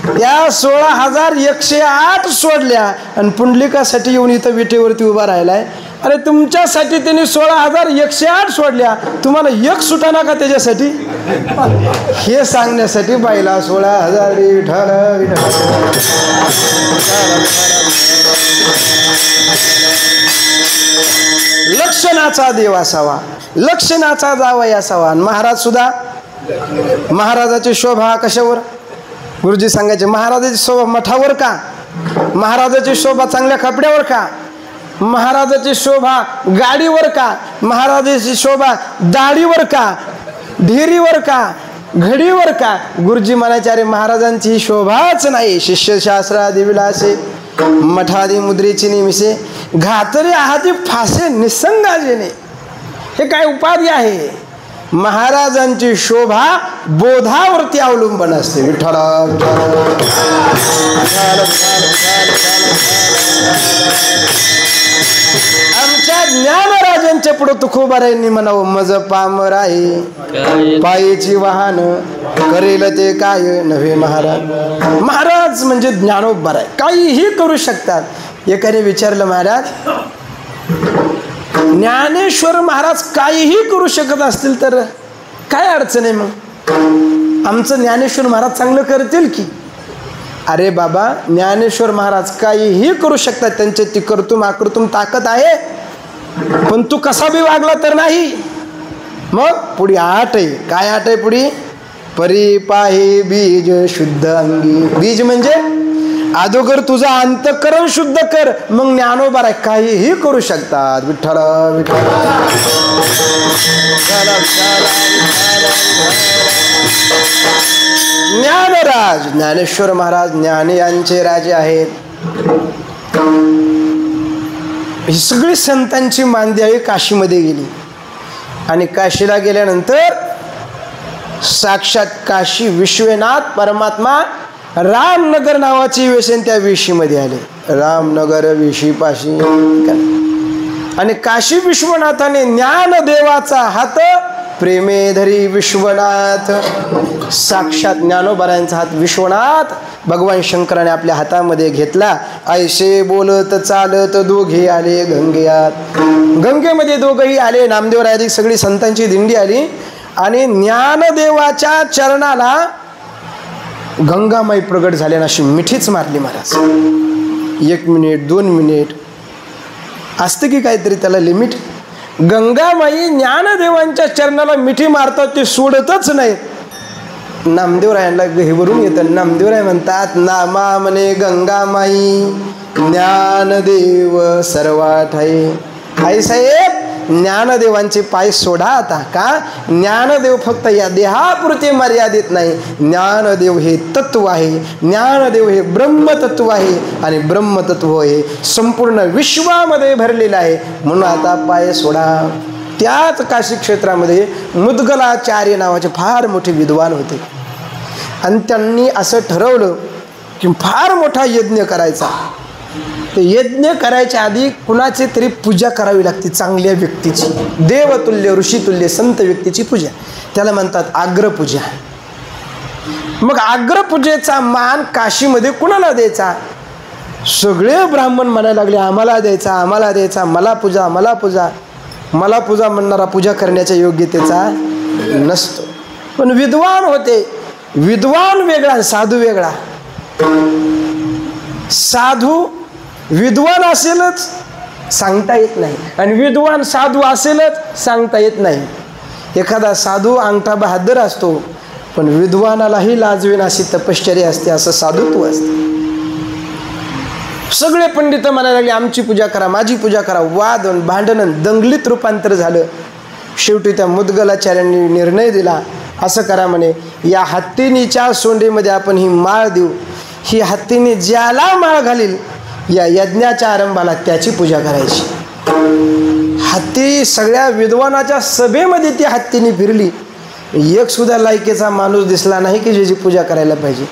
त्या 16,108 सोडल्या आणि पुंडलिकासाठी येऊन इथं विटेवरती उभा राहिलाय. अरे तुमच्यासाठी त्यांनी 16,108 सोडल्या, तुम्हाला एक सुटाना का त्याच्यासाठी? हे सांगण्यासाठी बाईला 16,000 विठ्ठल विठ्ठल. लक्षणाचा देव असावा, लक्षणाचा जावई असावा. महाराज सुद्धा, महाराजाची शोभा कशावर? गुरुजी सांगायचे महाराजाची शोभा मठावर का? महाराजाची शोभा चांगल्या कपड्यावर का? महाराजाची शोभा गाडीवर का? महाराजाची शोभा दाढीवर का? ढेरीवर का? घडीवर का? गुरुजी म्हणायचे अरे महाराजांची शोभाच नाही. शिष्यशास्त्रादी विलासे, मठादी मुद्रेची निमिसे, घातरे आहाती फासे निसंगाजेने. हे काय उपाधी आहे? महाराजांची शोभा बोधावरती अवलंबून असते. विठ्ठल आमच्या ज्ञानराजांच्या पुढे तुकोबारायांनी म्हणावं, मज पामर आहे पायीची वाहन, करेल ते काय नव्हे महाराज. महाराज म्हणजे ज्ञानोबा आहे, काहीही करू शकतात. एकाने विचारलं, महाराज ज्ञानेश्वर महाराज काहीही करू शकत असतील तर काय अडचण आहे? मग आमचं ज्ञानेश्वर महाराज चांगलं करतील की? अरे बाबा ज्ञानेश्वर महाराज काहीही करू शकतात, त्यांचे ती कर्तुम आकृतुम ताकद आहे, पण तू कसा बी वागला तर नाही. मग पुढे 8 आहे. काय 8 आहे पुढे? परी पाहे बीज शुद्ध अंगी. बीज म्हणजे अगोदर तुझा अंतःकरण शुद्ध कर, मग ज्ञानोबा काहीही करू शकतात. विठ्ठल विठ्ठल. ज्ञानराज ज्ञानेश्वर महाराज ज्ञानी यांचे राजे आहेत. ही सगळी संतांची मानदेवी काशीमध्ये गेली आणि काशीला गेल्यानंतर साक्षात काशी विश्वनाथ परमात्मा रामनगर नावाची वेशन त्या वेशीमध्ये आले. रामनगर वेशी पाशी. आणि काशी विश्वनाथाने ज्ञानदेवाचा हात प्रेमे धरी विश्वनाथ, साक्षात ज्ञानोबारायांचा हात विश्वनाथ भगवान शंकराने आपल्या हातामध्ये घेतला. ऐसे बोलत चालत दोघे आले गंगेयात. गंगेमध्ये दोघेही आले. नामदेवरायादी सगळी संतांची दिंडी आली आणि ज्ञानदेवाच्या चरणाला गंगामाई प्रगट झाल्यानं अशी मिठीच मारली महाराज. 1 मिनिट 2 मिनिट असते की काहीतरी त्याला लिमिट. गंगामाई ज्ञानदेवांच्या चरणाला मिठी मारतात, ते सोडतच नाही. नामदेवरायांना गहिवरून येतं. नामदेवराय म्हणतात, नामा म्हणे गंगामाई ज्ञानदेव सर्वाठाई. आई साहेब ज्ञानदेवांचे पाय सोडा आता. का? ज्ञानदेव फक्त या देहापुरते मर्यादित नाही. ज्ञानदेव हे तत्व आहे. ज्ञानदेव हे ब्रह्मतत्व आहे आणि ब्रह्मतत्व हे संपूर्ण विश्वामध्ये भरलेलं आहे. म्हणून आता पाय सोडा. त्याच काशी क्षेत्रामध्ये मुद्गलाचार्य नावाचे फार मोठे विद्वान होते आणि त्यांनी असं ठरवलं की फार मोठा यज्ञ करायचा. ते यज्ञ करायच्या आधी कुणाची तरी पूजा करावी लागते, चांगल्या व्यक्तीची, देवतुल्य ऋषितुल्य संत व्यक्तीची पूजा, त्याला म्हणतात आग्रपूजा. मग आग्रपूजेचा मान काशीमध्ये कुणाला द्यायचा? सगळे ब्राह्मण म्हणायला लागले आम्हाला द्यायचा, आम्हाला द्यायचा, मला पूजा, मला पूजा. मला पूजा म्हणणारा पूजा करण्याच्या योग्यतेचा नसतो. पण विद्वान होते, विद्वान वेगळा साधू वेगळा. साधू विद्वान असेलच सांगता येत नाही आणि विद्वान साधू असेलच सांगता येत नाही. एखादा साधू अंगठा बहादर असतो पण विद्वानालाही लाजवेन अशी तपश्चर्या असते, असं साधुत्व असते. सगळे पंडित म्हणायला लागले आमची पूजा करा, माझी पूजा करा. वाद भांडण दंगलीत रूपांतर झालं. शेवटी त्या मुद्गलाचार्यांनी निर्णय दिला, असं करा म्हणे, या हत्तीनीच्या सोंडीमध्ये आपण ही माळ देऊ. ही हत्तीनी ज्याला माळ घालील या यज्ञाच्या आरंभाला त्याची पूजा करायची. हत्ती सगळ्या विद्वानाच्या सभेमध्ये ती हत्तीने फिरली. एक सुद्धा लायकीचा माणूस दिसला नाही की ज्याची पूजा करायला पाहिजे.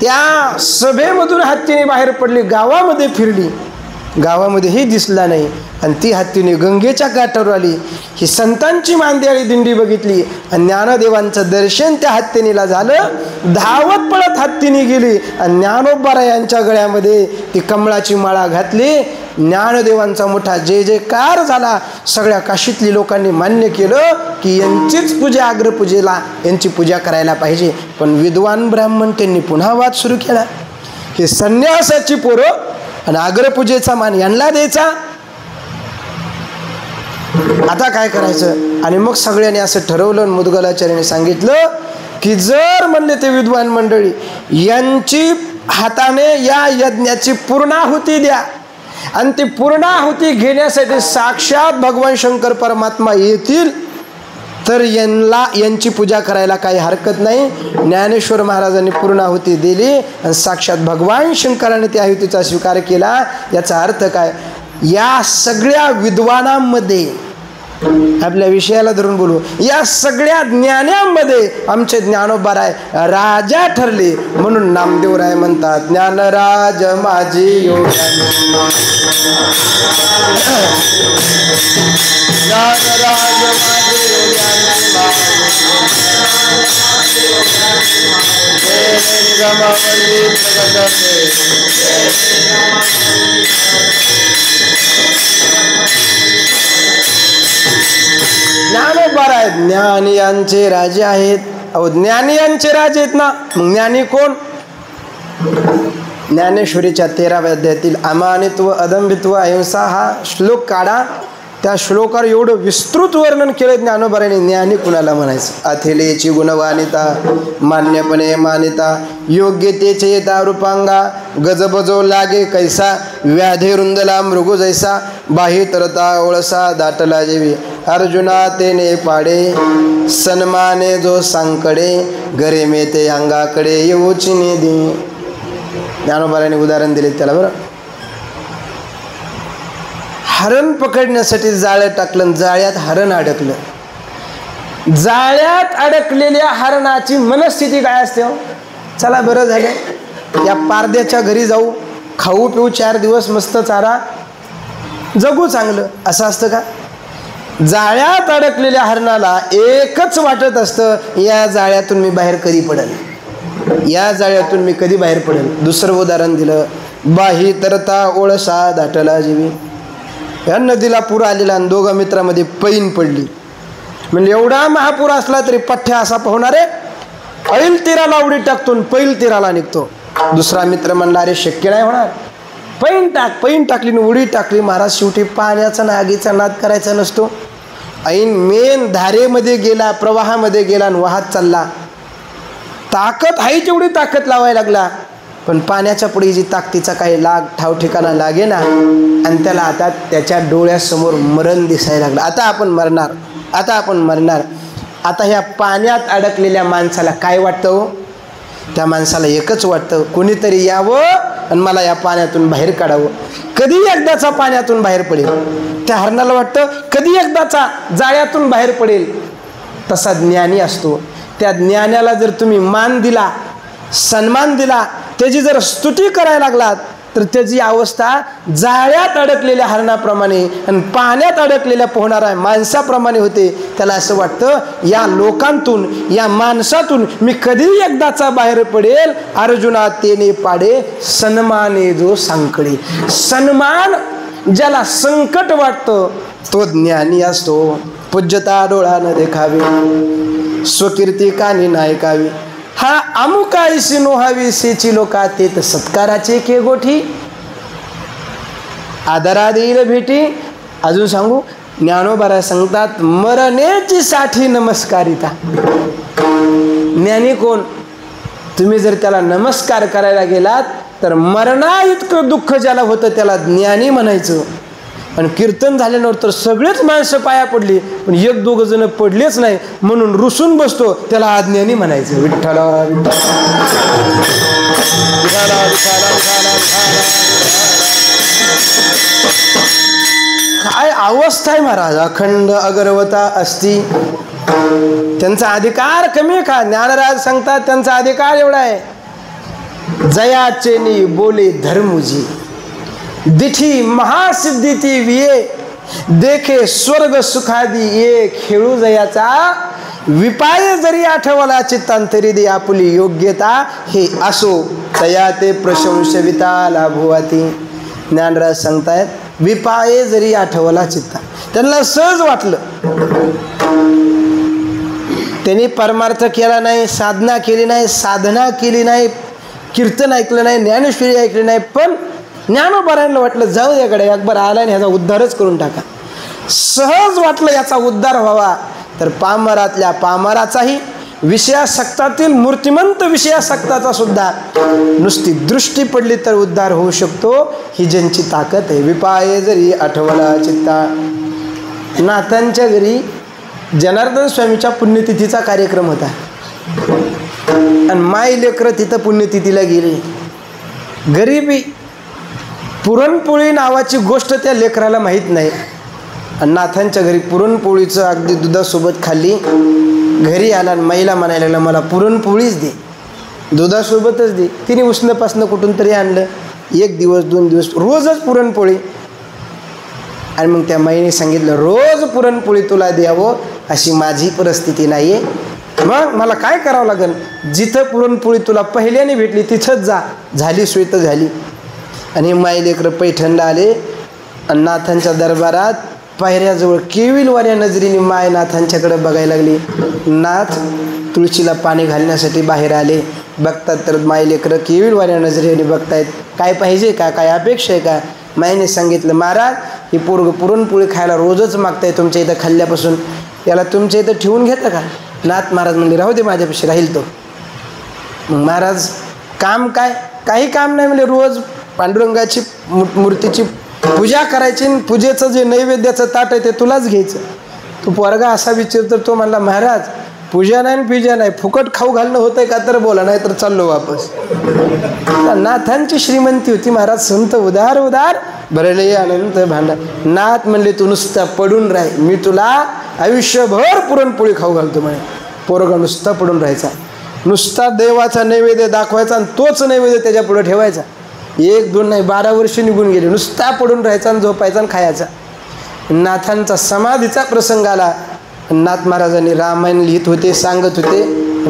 त्या सभेमधून हत्तीने बाहेर पडली, गावामध्ये फिरली, गावामध्येही दिसला नाही. आणि ती हत्तीने गंगेच्या काठावर आली. ही संतांची मांदियाळी दिंडी बघितली आणि ज्ञानदेवांचं दर्शन त्या हत्तीनीला झालं. धावत पळत हत्तीने गेली आणि ज्ञानोबा यांच्या गळ्यामध्ये ती कमळाची माळा घातली. ज्ञानदेवांचा मोठा जय जयकार झाला. सगळ्या काशीतली लोकांनी मान्य केलं की यांचीच पूजा, आग्रपूजेला यांची पूजा करायला पाहिजे. पण विद्वान ब्राह्मण त्यांनी पुन्हा वाद सुरू केला. हे संन्यासाची पोरं आणि आग्रपूजेचा मान यांना द्यायचा, आता काय करायचं? आणि मग सगळ्यांनी असं ठरवलं. मुद्गलाचार्याने सांगितलं की जर म्हणले ते विद्वान मंडळी यांची हाताने या यज्ञाची पूर्णाहुती द्या आणि ती पूर्णाहुती घेण्यासाठी साक्षात भगवान शंकर परमात्मा येतील तर यांची पूजा करायला काही हरकत नाही. ज्ञानेश्वर महाराजांनी पूर्णाहुती दिली आणि साक्षात भगवान शंकराने त्या आहुतीचा स्वीकार केला. याचा अर्थ काय? या सगळ्या विद्वानांमध्ये, आपल्या विषयाला धरून बोलू, या सगळ्या ज्ञानांमध्ये आमचे ज्ञानोबाराय राजा ठरले. म्हणून नामदेवराय म्हणतात ज्ञानराज माझी योगाने, ज्ञानराज माझी योगाने, ज्ञानोबा आहेत, ज्ञानी यांचे राजे आहेत. अहो ज्ञानी यांचे राजे आहेत ना, मग ज्ञानी कोण? ज्ञानेश्वरीच्या 13व्या अध्यायातील अमानित्व, अदंभित्व, अहिंसा हा श्लोक काढा. त्या श्लोकावर एवढं विस्तृत वर्णन केलं ज्ञानोबाराने. ज्ञानी कुणाला म्हणायचं? अथिलेची गुणवानिता, मान्यपणे मानिता, योग्यतेचे येता रूपांगा, गजबजो लागे कैसा, व्याधी रुंदला मृगू जैसा, बाही तरता ओळसा दाटला जेवी, अर्जुना तेने पाडे, सन्माने जो सांकडे, घरे मेते अंगाकडे येऊची निधी. ज्ञानोबाराने उदाहरण दिले त्याला. बरं, हरण पकडण्यासाठी जाळं टाकलं, जाळ्यात हरण अडकलं. जाळ्यात अडकलेल्या हरणाची मनस्थिती काय असते? चला बरं झालं, या पारद्याच्या घरी जाऊ, खाऊ पिऊ, 4 दिवस मस्त चारा, जगू चांगलं, असं असतं का? जाळ्यात अडकलेल्या हरणाला एकच वाटत असतं, या जाळ्यातून मी बाहेर कधी पडेल, या जाळ्यातून मी कधी बाहेर पडेल. दुसरं उदाहरण दिलं, बाही तरता ओळसा दाटला जीवी. या नदीला पूर आलेला आणि 2 मित्रामध्ये पैन पडली. म्हणजे एवढा महापूर असला तरी पठ्ठ्या असा पोहणारे ऐल तीराला उडी टाकतो, पैल तीराला निघतो. दुसरा मित्र म्हणला अरे शक्य नाही होणार, पैन टाक. पैन टाकली, उडी टाकली. महाराज शेवटी पाण्याचा नागीचा नाद करायचा नसतो. ऐन मेन धारेमध्ये गेला, प्रवाहामध्ये गेला आणि वाहत चालला. ताकद आहे तेवढी ताकद लावायला लागला, पण पाण्याच्या पुढे जी ताकदीचा काही ठाव ठिकाणा लागे ना, आणि त्याला आता त्याच्या डोळ्यासमोर मरण दिसायला लागलं. आता आपण मरणार, आता आपण मरणार. आता ह्या पाण्यात अडकलेल्या माणसाला काय वाटतं? त्या माणसाला एकच वाटतं, कोणीतरी यावं आणि मला या पाण्यातून बाहेर काढावं. कधी एकदाचा पाण्यातून बाहेर पडेल. त्या हरणाला वाटतं कधी एकदाचा जाळ्यातून बाहेर पडेल. तसा ज्ञानी असतो. त्या ज्ञानाला जर तुम्ही मान दिला, सन्मान दिला, त्याची जर स्तुती करायला लागलात तर त्याची अवस्था जाळ्यात अडकलेल्या हरणाप्रमाणे आणि पाण्यात अडकलेल्या पोहणाऱ्या माणसाप्रमाणे होते. त्याला असं वाटतं या लोकांतून, या माणसातून मी कधी एकदाचा बाहेर पडेल. अर्जुना तेने पाडे सन्माने जो सांकळे. सन्मान ज्याला संकट वाटतं तो ज्ञानी असतो. पूज्यता डोळा न देखावी, स्वकीर्ती कानी न ऐकावी. हा अमुकाईशी नोहावी सेची लोका तेत सत्काराचे के गोठी. आदरा देईल भेटी. अजून सांगू, ज्ञानोबा सांगतात मरण्याची साठी नमस्कारिता. ज्ञानी कोण? तुम्ही जर त्याला नमस्कार करायला गेलात तर मरणा इतकं दुःख ज्याला होतं त्याला ज्ञानी म्हणायचं. आणि कीर्तन झाल्यानंतर सगळेच माणसं पाया पडली पण एक दोघं जण पडलेच नाही म्हणून रुसून बसतो, त्याला अज्ञानी म्हणायचं. विठ्ठला काय अवस्था आहे महाराज. अखंड अगरवता असती. त्यांचा अधिकार कमी आहे का? ज्ञानराज सांगतात त्यांचा अधिकार एवढा आहे. जयाचेनी बोले धर्मुजी, दिठी महासिद्धी ती विये, देखे स्वर्ग सुखादी ये. खेळू जयाचा विपाय जरी आठवला चित्तांतरी दे आपुली योग्यता हे असो. तया ते प्रशंसविता लाभुवाती. ज्ञानराज सांगतायत विपाय जरी आठवला चित्ता. त्यांना सहज वाटलं. त्यांनी परमार्थ केला नाही, साधना केली नाही, साधना केली नाही, कीर्तन ऐकलं नाही, ज्ञानेश्वरी ऐकली नाही, पण ज्ञानोबारायणला वाटलं जाऊ याकडे अकबर आला आणि ह्याचा उद्धारच करून टाका. सहज वाटलं याचा उद्धार व्हावा. तर पामरातल्या पामराचाही, विषयासक्तातील मूर्तिमंत विषयासक्ताचा सुद्धा नुसती दृष्टी पडली तर उद्धार होऊ शकतो. ही ज्यांची ताकद आहे. विपाय जरी आठवला चित्ता. नाथांच्या घरी जनार्दन स्वामीच्या पुण्यतिथीचा कार्यक्रम होता आणि माई लेकरं तिथं पुण्यतिथीला गेली. गरीबी पुरणपोळी नावाची गोष्ट त्या लेकराला माहीत नाही. आणि नाथांच्या घरी पुरणपोळीचं अगदी दुधासोबत खाल्ली. घरी आला आणि महिला म्हणायला लागला मला पुरणपोळीच दे, दुधासोबतच दे. तिने उष्णपासनं कुठून तरी आणलं. एक दिवस 2 दिवस रोजच पुरणपोळी. आणि मग त्या माईने सांगितलं रोज पुरणपोळी तुला द्यावं अशी माझी परिस्थिती नाही आहे. मग मला काय करावं लागेल? जिथं पुरणपोळी तुला पहिल्याने भेटली तिथंच जा. झाली सोय तर झाली. आणि माई लेकरं पैठणला आले आणि नाथांच्या दरबारात पायऱ्याजवळ केविलवाऱ्या नजरेने माय नाथांच्याकडे बघायला लागली. नाथ तुळशीला पाणी घालण्यासाठी बाहेर आले. बघतात तर माई लेकरं केविलवाऱ्या नजरेने बघतायत. काय पाहिजे का? काय अपेक्षा आहे का? माईने सांगितलं महाराज ही पोरग पुरणपोळी खायला रोजच मागताय तुमच्या इथं खाल्ल्यापासून, याला तुमच्या इथं ठेवून घेतं का? नाथ महाराज म्हणले राहू दे माझ्यापाशी राहील तो. मग महाराज काम काय? काही काम नाही म्हणजे रोज पांडुरंगाची मूर्तीची पूजा करायची. पूजेचं जे नैवेद्याचं ताट आहे ते तुलाच घ्यायचं. तो पोरगा असा विचारतो. तो म्हणला महाराज पूजा नाही पूजा नाही, फुकट खाऊ घालणं होतंय का? तर बोला, नाही तर चाललो वापस. नाथांची श्रीमंती होती महाराज. संत उदार उदार भरले अनंत भांडार. नाथ म्हणले तू नुसता पडून राह, मी तुला आयुष्यभर पुरणपोळी खाऊ घालतो म्हणे. पोरगा नुसता पडून राहायचा. नुसता देवाचा नैवेद्य दाखवायचा आणि तोच नैवेद्य त्याच्या पुढे ठेवायचा. 1-2 नाही 12 वर्ष निघून गेले. नुसता पडून राहायचा आणि झोपायचा आणि खायचा. नाथांचा समाधीचा प्रसंग आला. नाथ महाराजांनी रामायण लिहित होते, सांगत होते.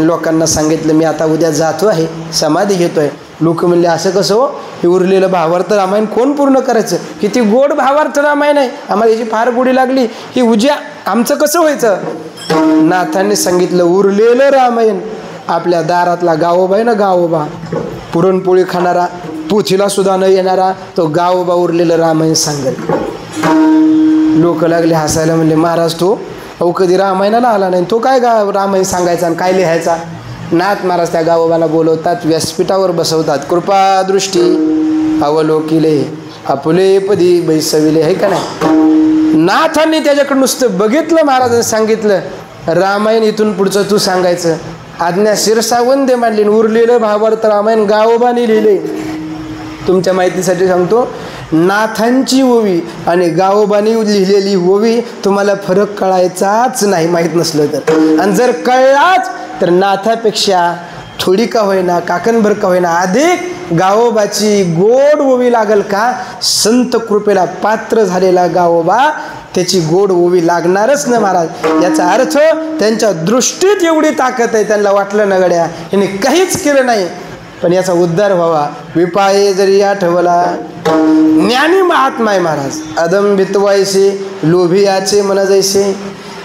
लोकांना सांगितलं मी आता उद्या जातो आहे, समाधी घेतोय. लोक म्हणले असं कसं हो? हे उरलेलं भावार्थ रामायण कोण पूर्ण करायचं? किती गोड भावार्थ रामायण आहे, आम्हाला याची फार गोडी लागली. ही उद्या आमचं कसं व्हायचं? नाथांनी सांगितलं उरलेलं रामायण आपल्या दारातला गावोबा आहे ना, गावोबा पुरणपोळी खाणारा, पोथीला सुद्धा न येणारा तो गावोबा उरलेलं रामायण सांगेल. लोक लागले हसायला. म्हणले महाराज तो कधी रामायणाला आला नाही, तो काय रामायण सांगायचा आणि काय लिहायचा? नाथ महाराज त्या गावोबाला बोलवतात, व्यासपीठावर बसवतात. कृपा दृष्टी अवलोकिले आपुले पदी बैसविले, आहे का नाही? नाथांनी त्याच्याकडे नुसतं बघितलं. महाराजांनी सांगितलं रामायण इथून पुढचं तू सांगायचं. आज्ञा शिरसावंदे मांडली. उरलेलं भावार्थ रामायण गावोबाने लिहिले. तुमच्या माहितीसाठी सांगतो, नाथांची ओवी आणि गावोबानी लिहिलेली ओवी तुम्हाला फरक कळायचाच नाही माहीत नसलं तर. आणि जर कळलाच तर नाथापेक्षा थोडी का होईना, काकणभर का होईना, अधिक गावोबाची गोड ओवी लागल का. संत कृपेला पात्र झालेला गावोबा त्याची गोड ओवी लागणारच ना महाराज. याचा अर्थ त्यांच्या दृष्टीत एवढी ताकद आहे, त्यांना वाटलं न गड्या याने काहीच केलं नाही पण याचा उद्धार व्हावा. विपाये जरी आठवला. ज्ञानी महात्मा आहे महाराज. अदंबित्वायसे लोभियाचे मन जैसे.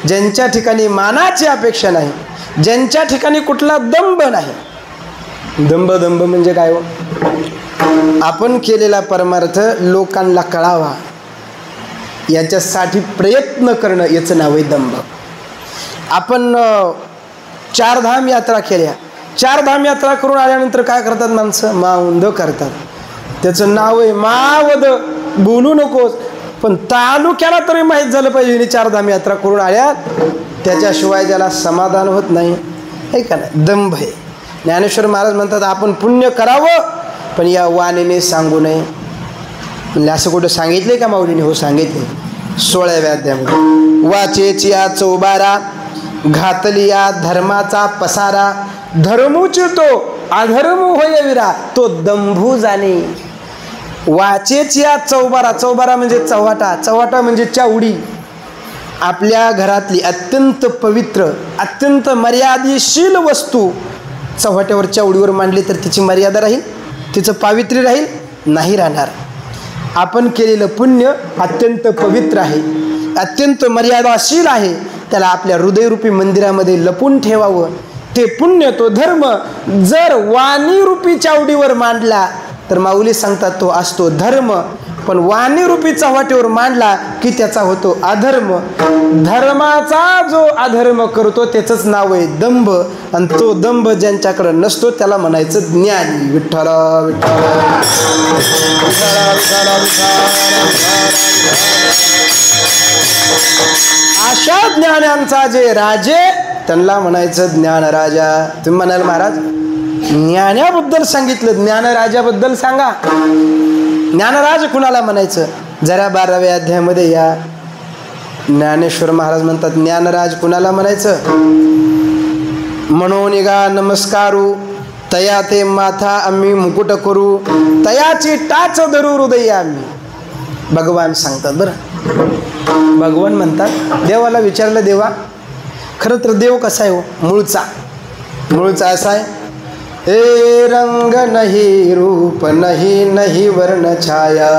ज्यांच्या ठिकाणी मानाची अपेक्षा नाही, ज्यांच्या ठिकाणी कुठला दंभ नाही. दंभ म्हणजे काय हो? आपण केलेला परमार्थ लोकांना कळावा याच्यासाठी प्रयत्न करणं, याचं नाव आहे दंभ. आपण 4 धाम यात्रा केल्या. 4 धाम यात्रा करून आल्यानंतर काय करतात माणसं? माउंद करतात. त्याचं नाव आहे मावद. बोलू नकोस पण तालुक्याला तरी माहीत झालं पाहिजे 4 धाम यात्रा करून आल्यात, त्याच्याशिवाय त्याला समाधान होत नाही. हे का नाही? दंभ आहे. ज्ञानेश्वर महाराज म्हणतात आपण पुण्य करावं पण या वाणीने सांगू नये. म्हणजे असं कुठं सांगितले का माऊलीने? हो सांगितले 16व्या अध्यायामध्ये. वाचेची या चौबारा घातलिया धर्माचा पसारा. धर्मूच तो अधर्म होय विरा तो दंभू जाणे. वाचेची या चौबारा. चौबारा म्हणजे चव्हाटा. चव्हाटा म्हणजे चावडी. आपल्या घरातली अत्यंत पवित्र अत्यंत मर्यादेशील वस्तू चव्हाट्यावर चावडीवर मांडली तर तिची मर्यादा राहील, तिचं पावित्र्य राहील? नाही राहणार. आपण केलेलं पुण्य अत्यंत पवित्र आहे, अत्यंत मर्यादाशील आहे. त्याला आपल्या हृदयरूपी मंदिरामध्ये लपून ठेवावं. ते पुण्य तो धर्म जर वाणीरूपी चावडीवर मांडला तर माऊली सांगतात तो असतो धर्म. पण वाणीरूपी चव्हाट्यावर मांडला की त्याचा होतो अधर्म. धर्माचा जो अधर्म करतो त्याचंच नाव आहे दंभ. आणि तो दंभ ज्यांच्याकडे नसतो त्याला म्हणायचं ज्ञानी. विठ्ठल विठ्ठल. अशा ज्ञानांचा जे राजे त्यांना म्हणायचं ज्ञानराजा. तुम्ही म्हणाल महाराज ज्ञानाबद्दल सांगितलं, ज्ञानराजाबद्दल सांगा. ज्ञानराज कुणाला म्हणायचं? जरा 12व्या अध्यायामध्ये या. ज्ञानेश्वर महाराज म्हणतात ज्ञानराज कुणाला म्हणायचं? म्हणून निघा नमस्कारू तया ते माथा आम्ही मुकुट करू तयाची टाच धरू हृदय आम्ही. भगवान सांगतात बरं. भगवान म्हणतात देवाला विचारलं देवा खरं तर देव कसा आहे हो? मूळचा असा आहे हे रंग नहीं रूप नहीं नहीं वर्ण छाया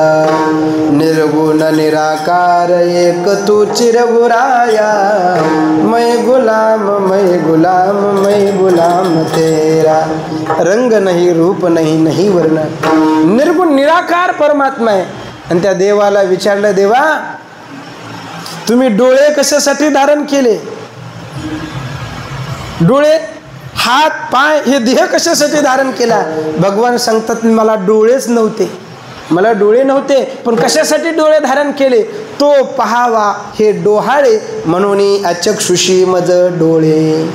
निर्गुण निराकार एक तू चिरगुराया मैं गुलाम मैं गुलाम मैं गुलाम तेरा. रंग नहीं रूप नहीं नहीं वर्ण, निर्गुण निराकार परमात्मा आहे. आणि त्या देवाला विचारलं देवा तुम्ही डोळे कशासाठी धारण केले? डोळे हात पाय हे देह कशासाठी धारण केला? भगवान सांगतात मला डोळेच नव्हते, मला डोळे नव्हते पण कशासाठी डोळे धारण केले? तो पहावा हे डोहाळे म्हणून अचक्षुषी मज डोळे.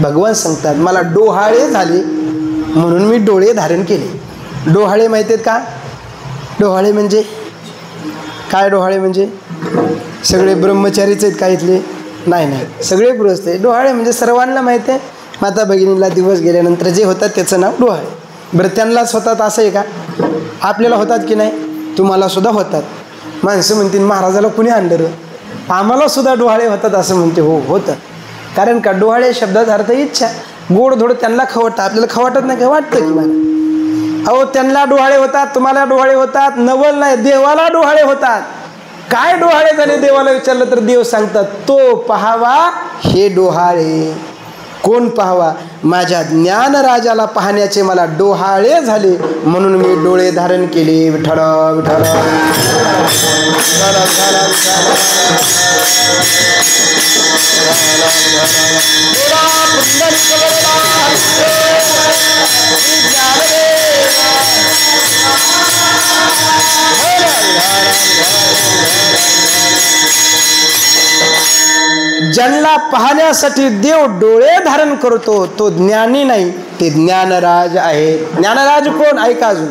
भगवान सांगतात मला डोहाळे झाले म्हणून मी डोळे धारण केले. डोहाळे माहिती आहेत का? डोहाळे म्हणजे काय? डोहाळे म्हणजे सगळे ब्रह्मचारीच आहेत का इथले? नाही, सगळे गृहस्थ आहे. डोहाळे म्हणजे सर्वांना माहिती आहे. माता भगिनीला दिवस गेल्यानंतर जे होतात त्याचं नाव डोहाळे. बरं त्यांनाच होतात असं आहे का? आपल्याला होतात की नाही? तुम्हाला सुद्धा होतात. माणसं म्हणतील महाराजाला कुणी आणलं? आम्हाला सुद्धा डोहाळे होतात असं म्हणते. हो होतं. कारण का डोहाळे शब्दाचा अर्थ इच्छा. गोडधोड त्यांना खवटतं, आपल्याला खवटत नाही का? वाटतं की मला अहो त्यांना डोहाळे होतात, तुम्हाला डोहाळे होतात. नवल नाही देवाला डोहाळे होतात. काय डोहाळे झाले देवाला विचारलं तर देव सांगतात तो पहावा हे डोहाळे. कोण पहावा? माझ्या ज्ञानराजाला पाहण्याचे मला डोहाळे झाले म्हणून मी डोळे धारण केले. विठ्ठल विठ्ठल. ज्यांना पाहण्यासाठी देव डोळे धारण करतो तो ज्ञानी नाही, ते ज्ञानराज आहे. ज्ञानराज कोण? ऐका अजून.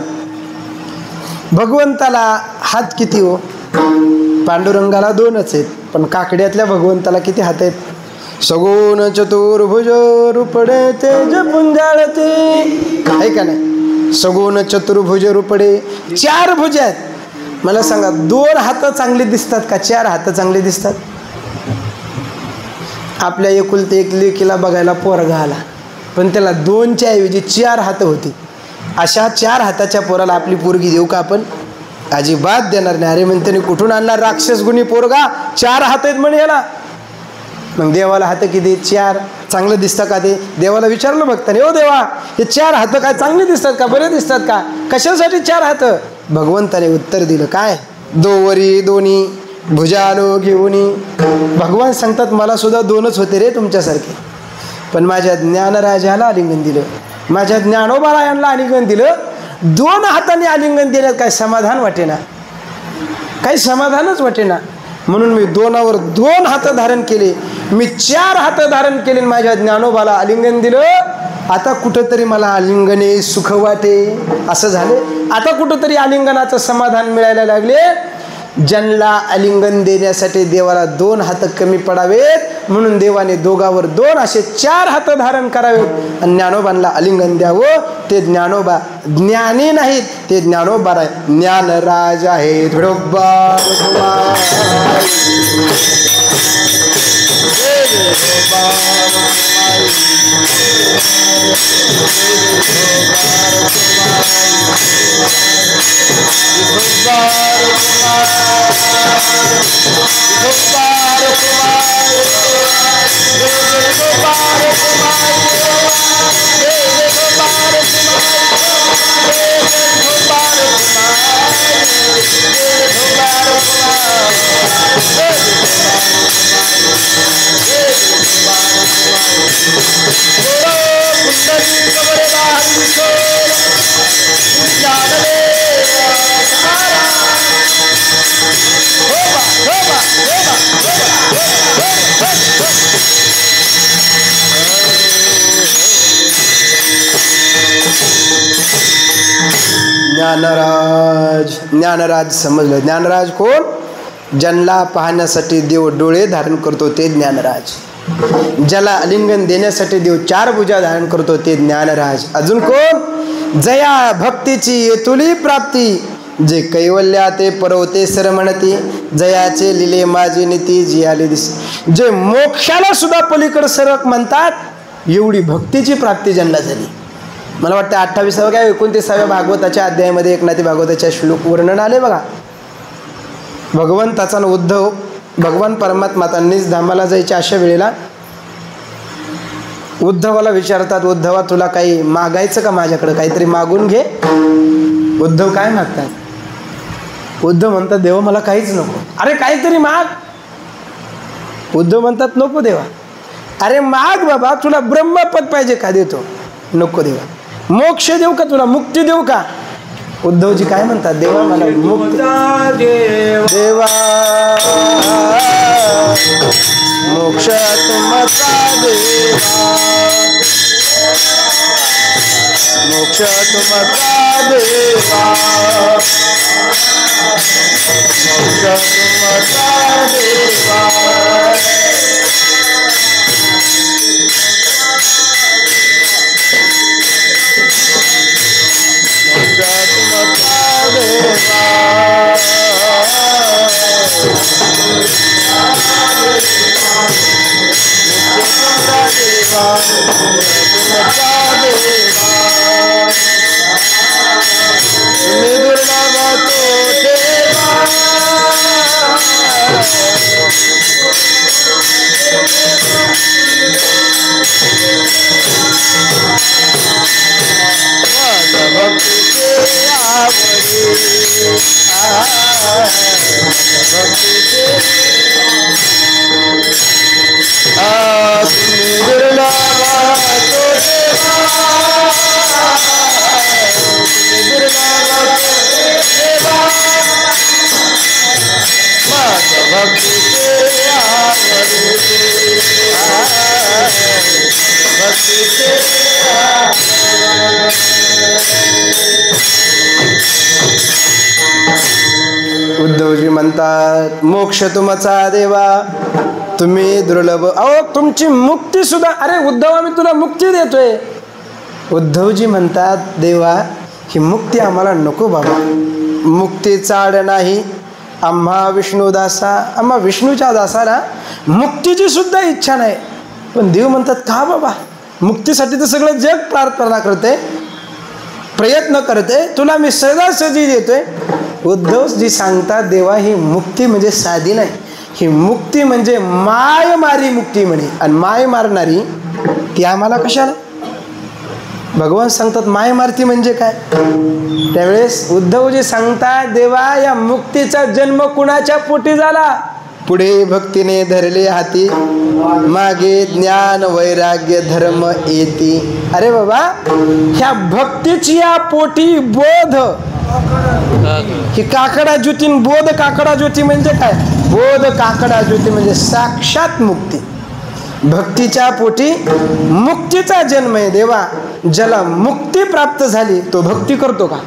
भगवंताला हात किती हो? पांडुरंगाला 2च आहेत, पण काकड्यातल्या भगवंताला किती हात आहेत? सगुण चतुर्भुज रूपडे तेज पुंजाळते, आहे का नाही? सगुण चतुर्भुज रूपडे, 4 भुज आहेत. मला सांगा 2 हात चांगले दिसतात का 4 हात चांगले दिसतात? आपल्या एकुलते एक लेकीला बघायला पोरगा आला, पण त्याला 2च्या ऐवजी 4 हात होती. अशा 4 हाताच्या पोराला आपली पोरगी देऊ का आपण? अजिबात देणार नाही. अरे म्हणते कुठून आणणार राक्षस गुणी पोरगा, 4 हात आहेत म्हणे याला. मग देवाला हात किती? 4. चांगलं दिसतं का ते? देवाला विचारलं भक्ताने, ओ देवा हे 4 हात काय चांगले दिसतात का, बरे दिसतात का, कशासाठी 4 हात? भगवंताने उत्तर दिलं, काय? दोवरी दोन्ही भुजालो घेऊनी. भगवान सांगतात मला सुद्धा 2च होते रे तुमच्यासारखे, पण माझ्या ज्ञानराजाला आलिंगन दिलं, माझ्या ज्ञानोबाला यांना आलिंगन दिलं. 2 हाताने आलिंगन दिल्यात काय समाधान वाटेना, काही समाधानच वाटेना. म्हणून मी 2वर 2 हात धारण केले, मी 4 हात धारण केले, माझ्या ज्ञानोबाला आलिंगन दिलं. आता कुठंतरी मला आलिंगने सुख वाटे असं झाले. आता कुठंतरी आलिंगनाचं समाधान मिळायला लागले. ज्यांना आलिंगन देण्यासाठी देवाला 2 हात कमी पडावेत म्हणून देवाने 2वर 2 असे 4 हात धारण करावेत आणि ज्ञानोबांना आलिंगन द्यावं. ते ज्ञानोबा ज्ञानी नाहीत, ते ज्ञानोबा आहे, ज्ञानराज आहे. ज्ञानराज, ज्ञानराज समजलं. ज्ञानराज कोण? ज्यांना पाहण्यासाठी देव डोळे धारण करतो ते ज्ञानराज. ज्याला आलिंगन देण्यासाठी देव 4 भुजा धारण करतो ते ज्ञानराज. अजून कोण? जया भक्तीची येतुली प्राप्ती, जे कैवल्या ते परवते सर म्हणती, जयाचे लिले माझी नीती जी आले दिस. जे मोक्षाला सुद्धा पलीकड सरक म्हणतात, एवढी भक्तीची प्राप्ती ज्यांना झाली. मला वाटतं 28व्या काय 29व्या भागवताच्या अध्यायामध्ये एकनाथी भागवताच्या श्लोक वर्णन आले बघा. भगवंताचा उद्धव, भगवान परमात्मातांनीच धामाला जायच्या अशा वेळेला उद्धवाला विचारतात, उद्धवा तुला काही मागायचं का, माझ्याकडे काहीतरी मागून घे. उद्धव काय मागतात? उद्धव म्हणतात देवा मला काहीच नको. अरे काहीतरी माग. उद्धव म्हणतात नको देवा. अरे माग बाबा, तुला ब्रह्मपद पाहिजे का, देतो. नको देवा. मोक्ष देऊ का तुला, मुक्ती देऊ का? उद्धवजी काय म्हणतात, देवा मला मुक्ती देवा, मोक्ष तुमचा देवा, मोक्ष तुमचा देवा, मोक्ष तुमचा देवा. म्हणतात मोक्ष तुमचा देवा तुम्ही दुर्लभ. अहो तुमची मुक्ती सुद्धा, अरे उद्धव आम्ही तुला मुक्ती देतोय. उद्धवजी म्हणतात देवा ही मुक्ती आम्हाला नको बाबा, मुक्ती चाड नाही आम्हा विष्णुदासा, आम्हा विष्णूच्या दासाला मुक्तीची सुद्धा इच्छा नाही. पण देव म्हणतात का बाबा, मुक्तीसाठी तर सगळं जग प्रार्थना करते, प्रयत्न करते, तुला मी सहजासहजी देतोय. उद्धवजी सांगतात देवा ही मुक्ती म्हणजे साधी नाही, ही मुक्ती म्हणजे माय मारी मुक्ती म्हणे. आणि माय मारणारी ती आम्हाला कशाला? भगवान सांगतात माय मारती म्हणजे काय. त्यावेळेस उद्धवजी सांगतात देवा या मुक्तीचा जन्म कुणाच्या पोटी झाला? पुढे भक्तीने धरले हाती, मागे ज्ञान वैराग्य धर्म येती. अरे बाबा ह्या भक्तीची या पोटी बोध, ही काकडा ज्योतीन बोध. काकडा ज्योती म्हणजे काय? बोध काकडा ज्योती म्हणजे साक्षात मुक्ती. भक्तीच्या पोटी मुक्तीचा जन्म आहे देवा. ज्याला मुक्ती प्राप्त झाली तो भक्ती करतो का?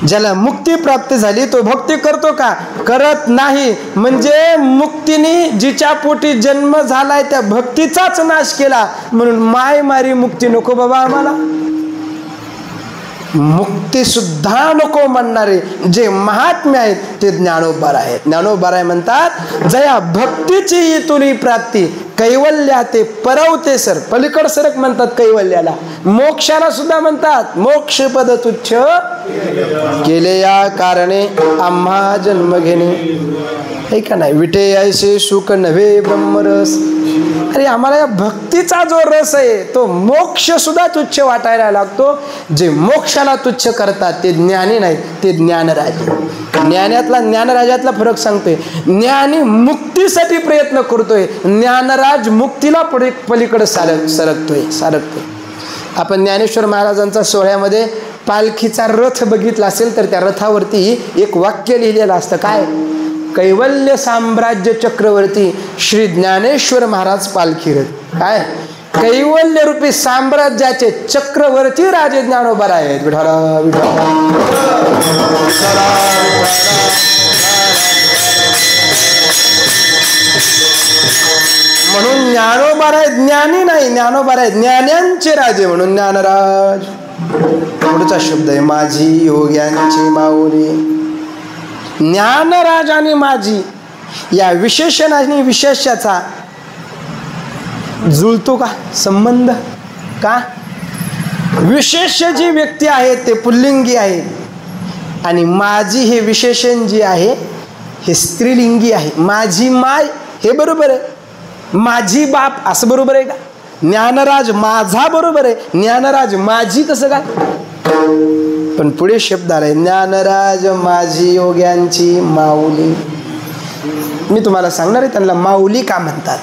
ज्याला मुक्ती प्राप्त झाली तो भक्ती करतो का? करत नाही. म्हणजे मुक्तीने जिच्या पोटी जन्म झालाय त्या भक्तीचाच नाश केला. म्हणून माय मारी मुक्ती नको बाबा आम्हाला. मुक्ती सुद्धा नको म्हणणारे जे महात्मे आहेत ते ज्ञानोबार आहेत. ज्ञानोबाराय म्हणतात जया भक्तीची तुली प्राप्ती, कैवल्या ते परवते सर. पलीकड सरक म्हणतात कैवल्याला. मोक्षाला सुद्धा म्हणतात मोक्ष पद तुच्छ केले या कारणे आम्हा जन्म घेणे. हे का नाही? विटे ऐसे सुख नव्हे ब्रह्मरस. अरे आम्हाला या भक्तीचा जो रस आहे तो मोक्ष सुद्धा तुच्छ वाटायला लागतो. जे मोक्षाला तुच्छ करतात ते ज्ञानी नाहीत, ते ज्ञानराज. ज्ञानातला ज्ञानराजातला फरक सांगतोय. ज्ञानी मुक्तीसाठी प्रयत्न करतोय, ज्ञानराज मुक्तीला पलीकडे सरकतोय. आपण ज्ञानेश्वर महाराजांचा सोहळ्यामध्ये पालखीचा रथ बघितला असेल तर त्या रथावरती एक वाक्य लिहिलेलं असतं. काय? कैवल्य साम्राज्य चक्रवर्ती श्री ज्ञानेश्वर महाराज पालखीरथ. काय? कैवल्य रूपी साम्राज्याचे चक्रवर्ती राजे ज्ञानोबा आहेत. विठाला विठाला म्हणून ज्ञानोबा आहे, ज्ञानी नाही. ज्ञानोबा आहे ज्ञान्यांचे राजे म्हणून ज्ञानराज. पुढचा शब्द आहे माझी योग्यांची माऊली. ज्ञानराज आणि माझी या विशेषण आणि विशेषाचा जुळतो का संबंध? का? विशेष जी व्यक्ती आहे ते पुल्लिंगी आहे आणि माझी हे विशेषण जी आहे हे स्त्रीलिंगी आहे. माझी माय हे बरोबर आहे, माझी बाप असं बरोबर आहे का? ज्ञानराज माझा बरोबर आहे, ज्ञानराज माझी कसं काय? पण पुढे शब्द आलाय ज्ञानराज माझी योग्यांची माऊली. मी तुम्हाला सांगणार आहे त्यांना माऊली का म्हणतात.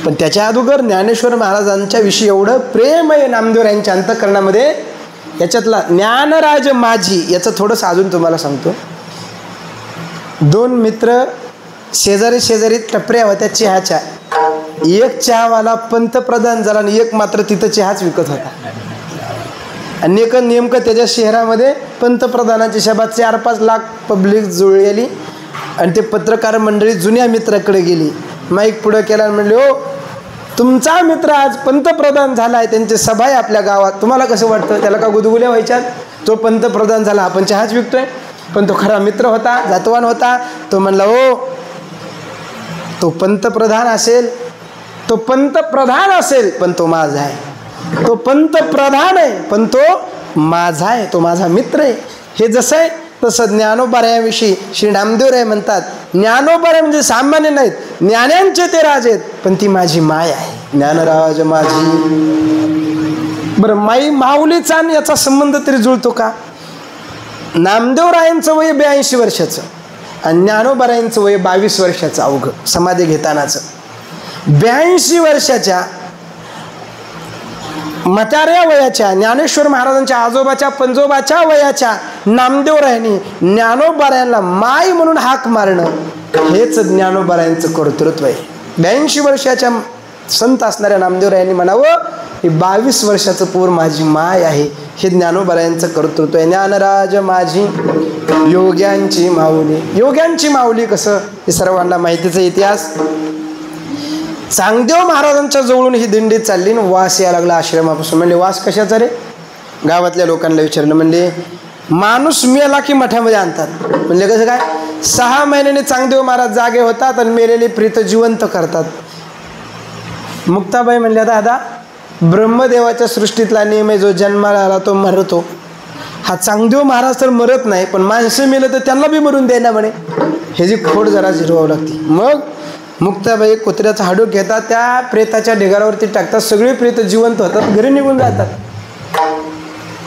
पण त्याच्या अगोदर ज्ञानेश्वर महाराजांच्या विषयी एवढं प्रेम आहे नामदेव यांच्या अंतःकरणामध्ये. याच्यातला ज्ञानराज माझी याचं थोडंसं अजून तुम्हाला सांगतो. दोन मित्र शेजारी शेजारी टपऱ्या होत्या चहाच्या. एक चहावाला पंतप्रधान झाला आणि एक मात्र तिथं चहाच विकत होता. आणि नेमकं त्याच्या शहरामध्ये पंतप्रधानाची सभा 4-5 लाख पब्लिक जुळलेली. आणि ते पत्रकार मंडळी जुन्या मित्राकडे गेली, माईक पुढं केला आणि म्हणले हो तुमचा मित्र आज पंतप्रधान झाला आहे, त्यांची सभा आहे आपल्या गावात, तुम्हाला कसं वाटतं? त्याला का गुदगुल्या व्हायच्यात? तो पंतप्रधान झाला, आपण चहाच विकतोय. पण तो खरा मित्र होता, जातवान होता. तो म्हणला हो तो पंतप्रधान असेल, तो पंतप्रधान असेल पण तो माझा आहे. तो पंतप्रधान आहे पण तो माझा आहे, तो माझा मित्र आहे. हे जसं आहे तसं ज्ञानोबारायाविषयी श्री नामदेवराय म्हणतात ज्ञानोबाराय म्हणजे सामान्य नाहीत, ज्ञान्यांचे ते राज आहेत, पण ती माझी माय आहे. ज्ञानराज माझी. बरं माई माऊलीचा याचा संबंध तरी जुळतो का? नामदेवरायांचं वय 82 वर्षाचं आणि ज्ञानोबारायांचं वय 22 वर्षाचं अवघं समाधी घेतानाचं. 82 वर्षाच्या म्हाताऱ्या वयाच्या ज्ञानेश्वर महाराजांच्या आजोबाच्या पंजोबाच्या वयाच्या नामदेवरायांनी ज्ञानोबारायांना माय म्हणून हाक मारणं हेच ज्ञानोबारायांचं कर्तृत्व आहे. 82 वर्षाच्या संत असणाऱ्या नामदेवरायांनी म्हणावं ही 22 वर्षाचं पोर माझी माय आहे, हे ज्ञानोबारायांचं कर्तृत्व आहे. ज्ञानराज माझी योग्यांची माऊली. योग्यांची माऊली कसं हे सर्वांना माहितीचा इतिहास. चांगदेव महाराजांच्या जवळून ही दिंडी चालली आणि वास यायला लागला आश्रमापासून. म्हणले वास कशाचा रे? गावातल्या लोकांना विचारलं. म्हणले माणूस मेला की मठामध्ये आणतात. म्हणजे कसं काय? 6 महिन्याने चांगदेव महाराज जागे होतात आणि मेलेली प्रीत जिवंत करतात. मुक्ताबाई म्हणल्या दादा ब्रह्मदेवाच्या सृष्टीतला नियम आहे, जो जन्माला आला तो मरतो. हा चांगदेव महाराज तर मरत नाही, पण माणसं मेलं तर त्यांना बी मरून द्यायला म्हणे. ह्याची खोड जरा जिरवावं लागते. मग मुक्ताबाई कुत्र्याचं हाडूक घेतात, त्या प्रेताच्या ढिगारावरती टाकतात. सगळे प्रेत जिवंत होतात, घरी निघून जातात.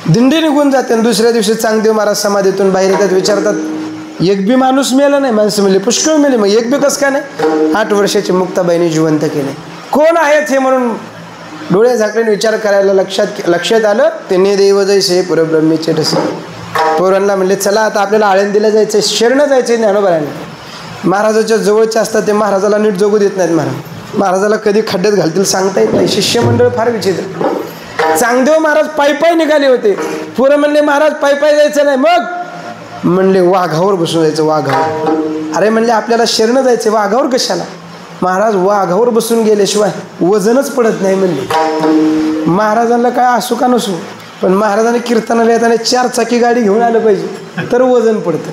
दिंडी निघून जाते. आणि दुसऱ्या दिवशी चांगदेव महाराज समाधीतून बाहेर येतात. विचारतात एक बी माणूस मेला नाही? माणसं मेले पुष्कळ मेले. मग एक बी कसं काय नाही? 8 वर्षाची मुक्ताबाईने जिवंत केले. कोण आहेत हे म्हणून डोळे झाकल्याने विचार करायला लक्षात आलं. ते देव जैसे परब्रह्मेचे रसे. पोरांना म्हणले चला आता आपल्याला आळंदीला जायचं, शरण जायचं ज्ञानोबाराने. महाराजाच्या जवळचे असतात ते महाराजाला नीट जगू देत नाहीत. महाराजाला कधी खड्ड्यात घालतील सांगता येत नाही. शिष्यमंडळ फार विचित्र. चांगदेव महाराज पायी निघाले होते. पोरं म्हणले महाराज पायी जायचं नाही. मग म्हणले वाघावर बसून जायचं. वाघावर. अरे म्हणले आपल्याला शरण जायचं, वाघावर कशाला? महाराज वाघावर बसून गेल्याशिवाय वजनच पडत नाही म्हणले. महाराजांना काय असू का नसू, पण महाराजांनी कीर्तनाला येताना 4 चाकी गाडी घेऊन आलं पाहिजे तर वजन पडतं.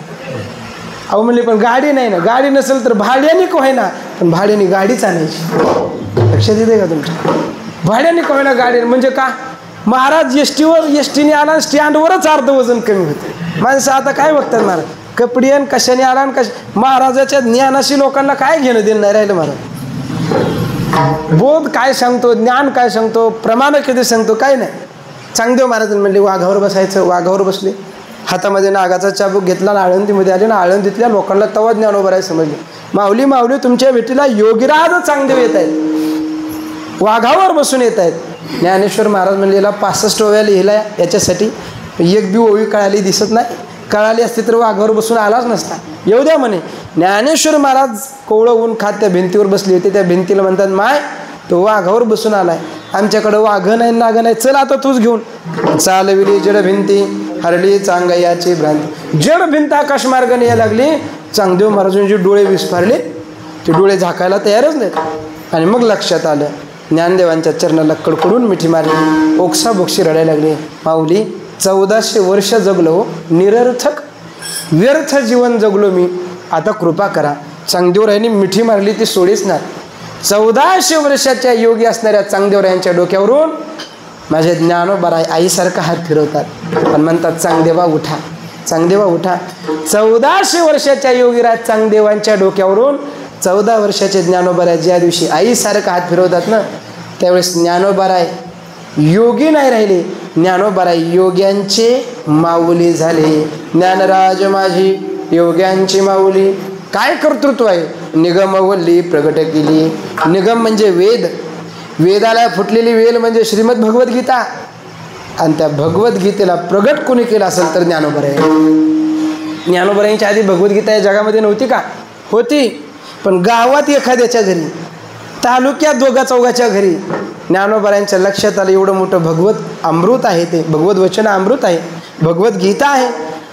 अहो म्हणले पण गाडी नाही ना. गाडी नसेल तर भाड्याने का होईना, पण भाड्याने गाडीच आणायची. लक्षात येते का तुमच्या? भाड्याने का होईना गाडी. म्हणजे का? महाराज एसटीने आला, स्टँडवरच अर्ध वजन कमी होतं. माणसं आता काय बघतात महाराज कपडे आणि कशाने आला आणि महाराजाच्या ज्ञानाशी लोकांना काय घेणं देणं नाही राहिलं. महाराज बोध काय सांगतो, ज्ञान काय सांगतो, प्रमाण किती सांगतो, काय नाही. चांगदेव महाराज म्हणले वाघावर बसायचं. वाघावर बसले. हातामध्ये नागाचा चाबूक घेतला आणि आळंदीमध्ये आले ना. आळंदीतल्या लोकांना तवा ज्ञानोबा आहे समजले. माऊली माऊली तुमच्या भेटीला योगीराज चांगदेव येत आहेत, वाघावर बसून येत आहेत. ज्ञानेश्वर महाराज म्हणले 65 ओव्या लिहिल्या याच्यासाठी. एक बी ओवी कळाली दिसत नाही. कळाली असती तर वाघावर बसून आलाच नसता. येऊ द्या म्हणे. ज्ञानेश्वर महाराज कोवळं ऊन खात त्या भिंतीवर बसली होती. त्या भिंतीला म्हणतात माय तो वाघावर बसून आलाय, आमच्याकडं वाघ नाही नाग नाही, चल आता तूच घेऊन. चालविली जड भिंती हरली चांगयाची भ्रांती. जड भिंत आकाश मार्गाने यायला लागली. चांगदेव महाराजांचे डोळे विस्फारले. ते डोळे झाकायला तयारच नाहीत. आणि मग लक्षात आलं. ज्ञानदेवांच्या चरणाला कडकडून मिठी मारली. ओक्साबोक्षी रडायला लागली. माऊली 1400 वर्ष जगलो, निरर्थक व्यर्थ जीवन जगलो मी, आता कृपा करा. चांगदेवरायांनी मिठी मारली ती सोडीच ना. 1400 वर्षाच्या योगी असणाऱ्या चांगदेवरायांच्या डोक्यावरून माझे ज्ञानोबा आईसारखा हात फिरवतात आणि म्हणतात चांगदेवा उठा, चांगदेवा उठा. 1400 वर्षाच्या योगीराज चांगदेवांच्या डोक्यावरून 14 वर्षाचे ज्ञानोबा ज्या दिवशी आईसारखा हात फिरवतात ना, त्यावेळेस ज्ञानोबा योगी नाही राहिले. ज्ञानोबा योग्यांचे माऊली झाले. ज्ञानराज माझी योग्यांची माऊली. काय कर्तृत्व आहे? निगमवल्ली प्रगट केली. निगम म्हणजे वेद. वेदाला फुटलेली वेल म्हणजे श्रीमद भगवद्गीता. आणि त्या भगवद्गीतेला प्रगट कोणी केलं असेल तर ज्ञानोबा आहे. ज्ञानोबा यांच्या आधी भगवद्गीता या जगामध्ये नव्हती का? होती. पण गावात एखाद्याच्या घरी, तालुक्यात 2-4 घरी ज्ञानोबारायांच्या लक्षात आलं एवढं मोठं भगवत अमृत आहे. ते भगवत वचन अमृत आहे, भगवद्गीता आहे.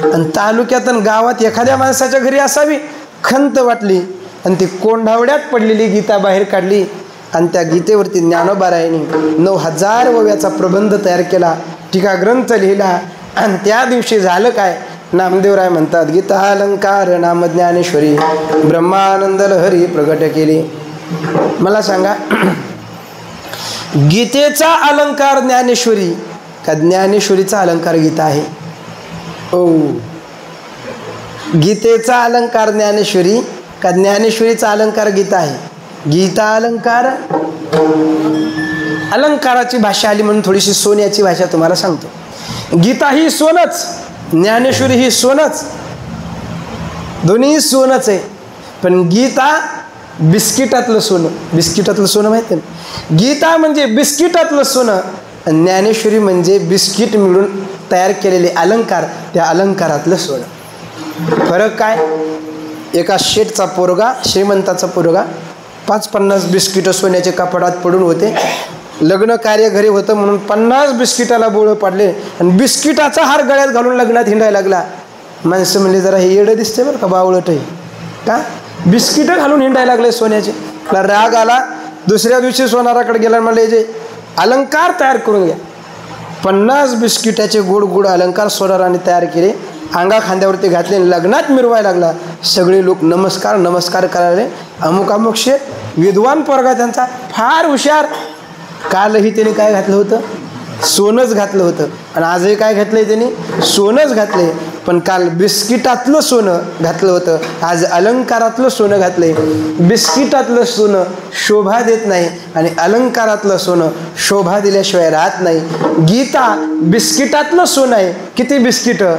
आणि तालुक्यात आणि गावात एखाद्या माणसाच्या घरी असावी. खंत वाटली आणि ती कोंढावड्यात पडलेली गीता बाहेर काढली. आणि त्या गीतेवरती ज्ञानोबारायांनी 9000 ओव्याचा प्रबंध तयार केला, टीका ग्रंथ लिहिला. आणि त्या दिवशी झालं काय? नामदेवराय म्हणतात गीता अलंकार नाम ज्ञानेश्वरी ब्रह्मानंद लहरी प्रगट केली. मला सांगा गीतेचा अलंकार ज्ञानेश्वरी का ज्ञानेश्वरीचा अलंकार गीता आहे? ओ, गीतेचा अलंकार ज्ञानेश्वरी का ज्ञानेश्वरीचा अलंकार गीता आहे? गीता अलंकार. अलंकाराची भाषा आली म्हणून थोडीशी सोन्याची भाषा तुम्हाला सांगतो. गीता ही सोनच, ज्ञानेश्वरी ही सोनच, दोन्ही सोनच आहे. पण गीता बिस्किटातलं सोनं. बिस्किटातलं सोनं माहिती आहे? गीता म्हणजे बिस्किटातलं सोनं. ज्ञानेश्वरी म्हणजे बिस्किट मिळून तयार केलेले अलंकार, त्या अलंकारातलं सोनं. फरक काय? एका शेठचा पोरगा, श्रीमंताचा पोरगा 50 बिस्किटं सोन्याचे कपाटात पडून होते. लग्न कार्य घरी होतं म्हणून 50 बिस्किटाला बोळं पाडले आणि बिस्किटाचा हार गळ्यात घालून लग्नात हिंडायला लागला. माणसं म्हणले जरा हे येडं दिसते बरं का, बावळट आहे का, बिस्किटं घालून हिंडायला लागले सोन्याचे. त्याला राग आला. दुसऱ्या दिवशी सोनाराकडे गेला, म्हणले जे अलंकार तयार करून घ्या. 50 बिस्किटाचे गोड गोड अलंकार सोनाराने तयार केले, अंगा खांद्यावरती घातले, लग्नात मिरवायला लागला. सगळे लोक नमस्कार नमस्कार करायला. अमुक अमुक शेठ विद्वान पोरगा त्यांचा, फार हुशार. कालही त्याने काय घातलं होतं, सोनंच घातलं होतं, आणि आजही काय घातलंय त्यांनी, सोनंच घातलंय. पण काल बिस्किटातलं सोनं घातलं होतं, आज अलंकारातलं सोनं घातलंय. बिस्किटातलं सोनं शोभा देत नाही आणि अलंकारातलं सोनं शोभा दिल्याशिवाय राहत नाही. गीता बिस्किटातलं सोनं आहे. किती बिस्किटं?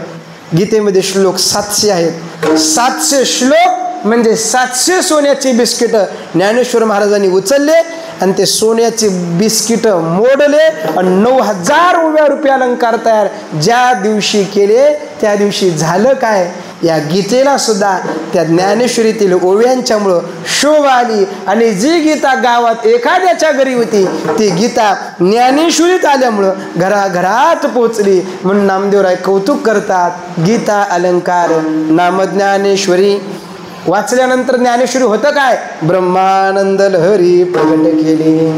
गीतेमध्ये श्लोक 700 आहेत. 700 श्लोक म्हणजे 700 सोन्याची बिस्किटं ज्ञानेश्वर महाराजांनी उचलले आणि ते सोन्याची बिस्किटं मोडले आणि 9000 उभ्या रुपये अलंकार तयार ज्या दिवशी केले त्या दिवशी झालं काय, या गीतेला सुद्धा त्या ज्ञानेश्वरीतील ओव्यांच्यामुळं शोभा आली. आणि जी गीता गावात एखाद्याच्या घरी होती ती गीता ज्ञानेश्वरीत आल्यामुळं घराघरात पोचली. म्हणून नामदेवराय कौतुक करतात. गीता अलंकार नामज्ञानेश्वरी वाचल्यानंतर ज्ञानेश्वरी होतं काय, ब्रह्मानंद लहरी प्रगट केली.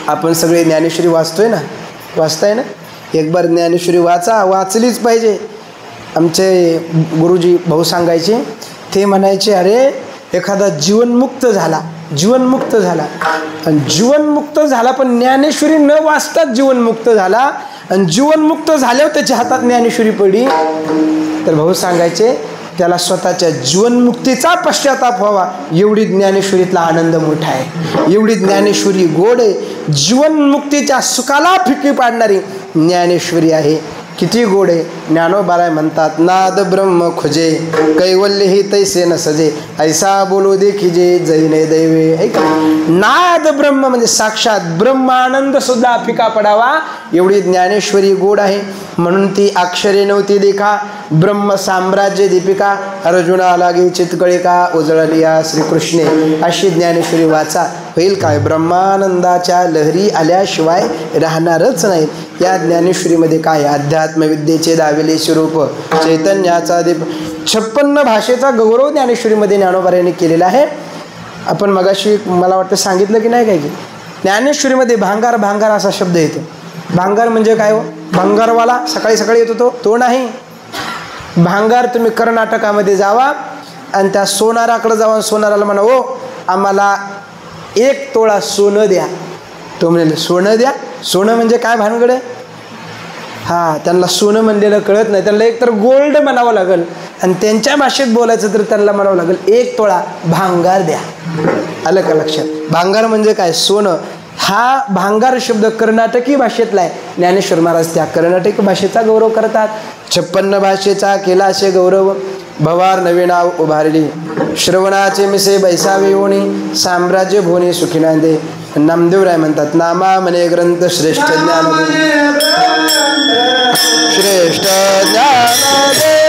आपण सगळे ज्ञानेश्वरी वाचतोय ना, वाचताय ना, एक बार ज्ञानेश्वरी वाचलीच पाहिजे. आमचे गुरुजी भाऊ सांगायचे, ते म्हणायचे अरे एखादा जीवनमुक्त झाला आणि जीवनमुक्त झाला पण ज्ञानेश्वरी न वाचताच जीवनमुक्त झाला आणि जीवनमुक्त झाल्यावर त्याच्या हातात ज्ञानेश्वरी पडली, तर भाऊ सांगायचे त्याला स्वतःच्या जीवनमुक्तीचा पश्चाताप व्हावा. एवढी ज्ञानेश्वरीतला आनंद मोठा आहे, एवढी ज्ञानेश्वरी गोड आहे. जीवनमुक्तीच्या सुखाला फिकी पाडणारी ज्ञानेश्वरी आहे. किती गोड आहे. ज्ञानोबाराय म्हणतात, नाद ब्रह्म खुजे कैवल्य ही तैसे न सजे, ऐसा बोलो देखिजे जैने दैवे. है का? नाद ब्रह्म म्हणजे साक्षात ब्रह्मानंद सुद्धा फिका पडावा एवढी ज्ञानेश्वरी गोड आहे. म्हणून ती अक्षरे नव्हती देखा, ब्रह्म साम्राज्य दीपिका, अर्जुना लागे चितकळिका, उजळलिया श्रीकृष्णे. अशी ज्ञानेश्वरी वाचा. होईल काय, ब्रह्मानंदाच्या लहरी आल्याशिवाय राहणारच नाही. या ज्ञानेश्वरीमध्ये काय, अध्यात्म विद्येचे दाविले स्वरूप, चैतन्याचा दीप, 56 भाषेचा गौरव ज्ञानेश्वरीमध्ये ज्ञानोबारायांनी केलेला आहे. आपण मगाशी मला वाटतं सांगितलं की नाही काय की ज्ञानेश्वरीमध्ये भांगार भांगार असा शब्द येतो. भांगार म्हणजे काय हो, भांगारवाला सकाळी सकाळी येतो तो नाही. भांगार तुम्ही कर्नाटकामध्ये जावा आणि त्या सोनाराकडे जावा, सोनाराला म्हणा ओ आम्हाला 1 तोळा सोनं द्या. तो म्हणाले सोनं द्या, सोनं म्हणजे काय भानगड आहे. हा, त्यांना सोनं म्हणलेलं कळत नाही, त्यांना एक तर गोल्ड म्हणावं लागेल आणि त्यांच्या भाषेत बोलायचं तर त्यांना म्हणावं लागेल 1 तोळा भांगार द्या. आलं का लक्षात. भांगार म्हणजे काय, सोनं. हा भांगार शब्द कर्नाटकी भाषेतला आहे. ज्ञानेश्वर महाराज त्या कर्नाटकी भाषेचा गौरव करतात. 56 भाषेचा केला असे गौरव, भवार नवे नाव उभारली, श्रवणाचे मिसे बैसावे योनी, साम्राज्य भोनी सुखी नांदे. नामदेवराय म्हणतात, नामा मने ग्रंथ श्रेष्ठ ज्ञान श्रेष्ठ ज्ञान दे.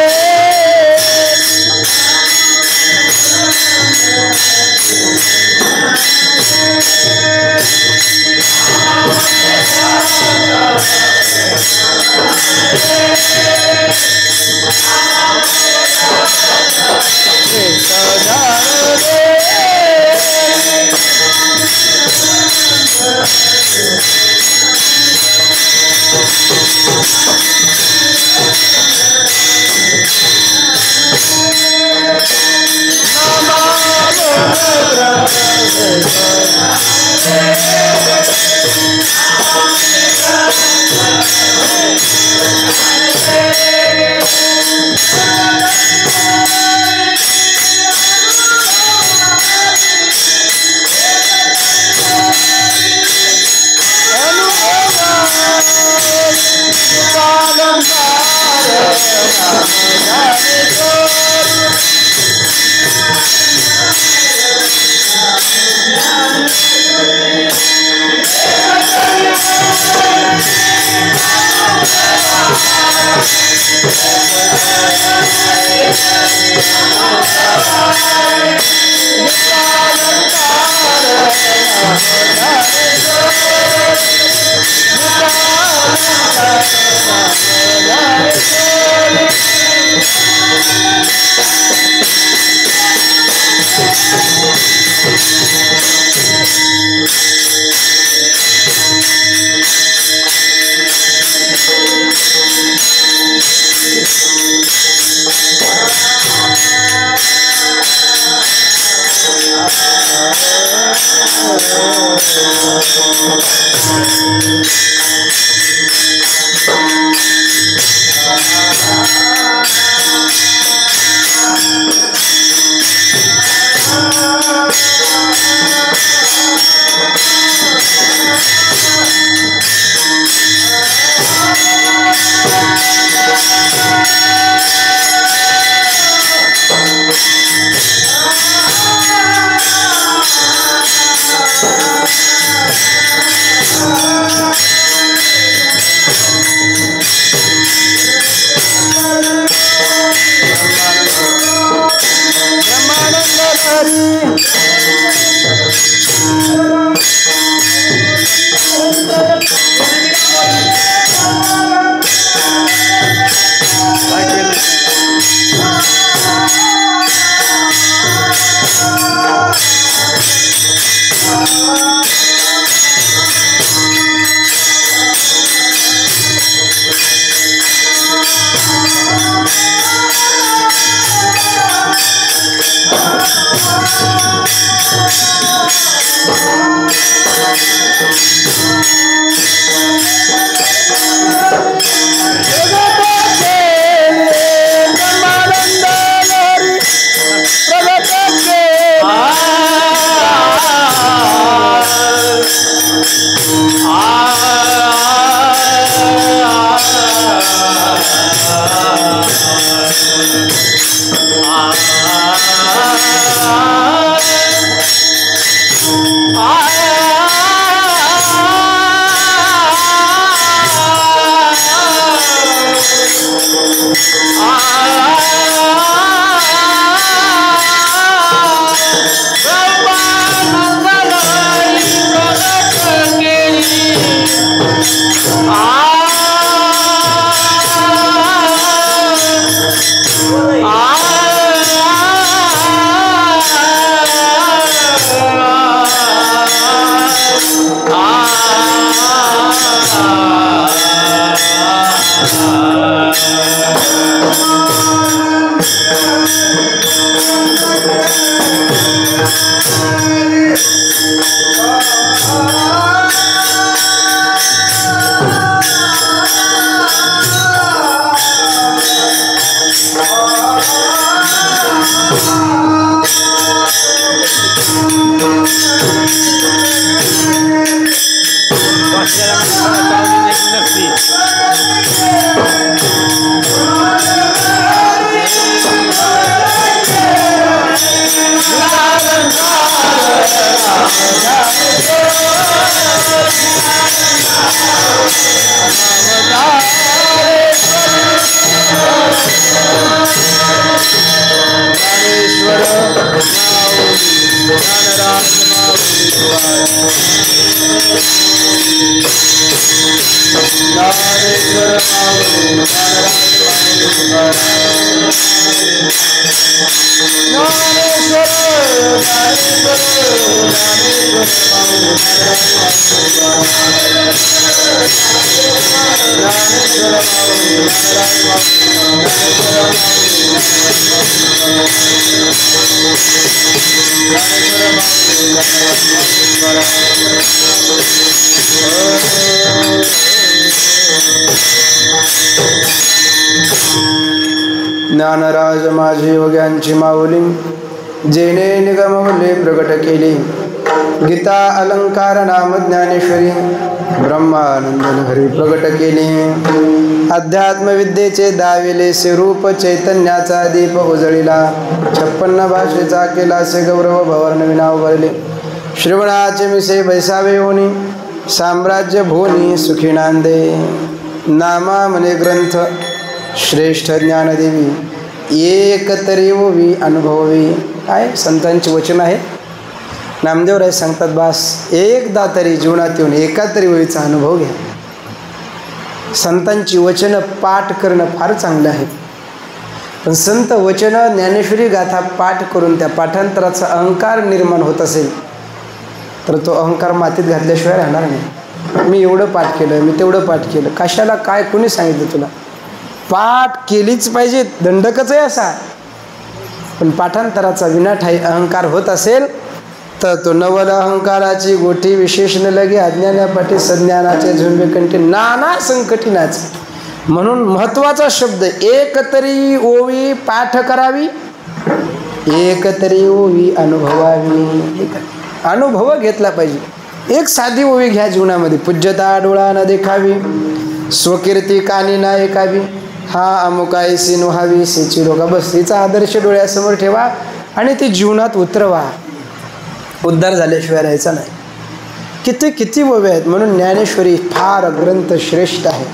ज्ञानराज माझी योग्यांची माऊली, जेने निगमवले प्रगट केली. गीता अलंकार नाम ज्ञानेश्वरी, ब्रह्मानंद हरी प्रगट केली. अध्यात्म विद्येचे दाविले स्वरूप, चैतन्याचा दीप उजळिला. 56 भाषेचा केला से गौरव, भवर्ण विनाव भरले. श्रवणाचे मिसे बैसावे होनी, साम्राज्य भोनी सुखी नांदे. नामा मने ग्रंथ श्रेष्ठ ज्ञानदेवी, एक तरी ओवी अनुभवी. काय संतांची वचन आहे. नामदेवराय सांगतात, बास एकदा तरी जीवनात येऊन एका तरी ओवीचा अनुभव घ्या. संतांची वचनं पाठ करणं फार चांगलं आहे, पण संत वचनं ज्ञानेश्वरी गाथा पाठ करून त्या पाठांतराचा अहंकार निर्माण होत असेल तर तो अहंकार मातीत घातल्याशिवाय राहणार नाही. मी एवढं पाठ केलं, मी तेवढं पाठ केलं, कशाला काय कोणी सांगितलं तुला? पाठ केलीच पाहिजे, दंडकच आहे असा. पण पाठांतराचा विनाठायी अहंकार होत असेल तर तो नवल अहंकाराची गोठी विशेष न लगे अज्ञानापाठी सज्ञानाचे झुंबे कंठी नाना संकटी नाच. म्हणून महत्वाचा शब्द एक तरी ओवी पाठ करावी, एक तरी ओवी अनुभवावी. अनुभव घेतला पाहिजे. एक साधी ओवी घ्या जीवनामध्ये. पूज्यता डोळा न देखावी, स्वकीर्ती कानी ना ऐकावी, हा अमुकायसी नुहावी सेची लोका. बस हिचा आदर्श डोळ्यासमोर ठेवा आणि ती जीवनात उतरवा. उद्धार झाल्याशिवाय राहायचा नाही. किती किती ओव्या आहेत. म्हणून ज्ञानेश्वरी फार ग्रंथ श्रेष्ठ आहे.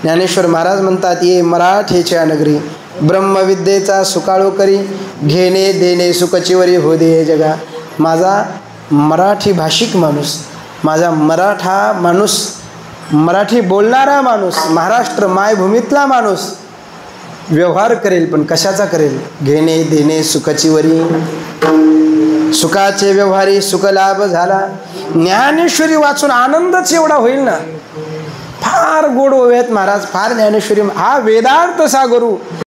ज्ञानेश्वर महाराज म्हणतात, ये मराठीच्या नगरी ब्रह्मविद्येचा सुकाळू करी, घेणे देणे सुखचिवरी हो दे जगा. माझा मराठी भाषिक माणूस, माझा मराठा माणूस, मराठी बोलणारा माणूस, महाराष्ट्र मायभूमीतला माणूस व्यवहार करेल. पण कशाचा करेल? घेणे देणे सुखचिवरी. सुखाचे व्यवहारी सुख लाभ झाला. ज्ञानेश्वरी वाचून आनंदच एवढा होईल ना. फार गोड ओव्यात महाराज, फार ज्ञानेश्वरी. हा वेदांत सागरू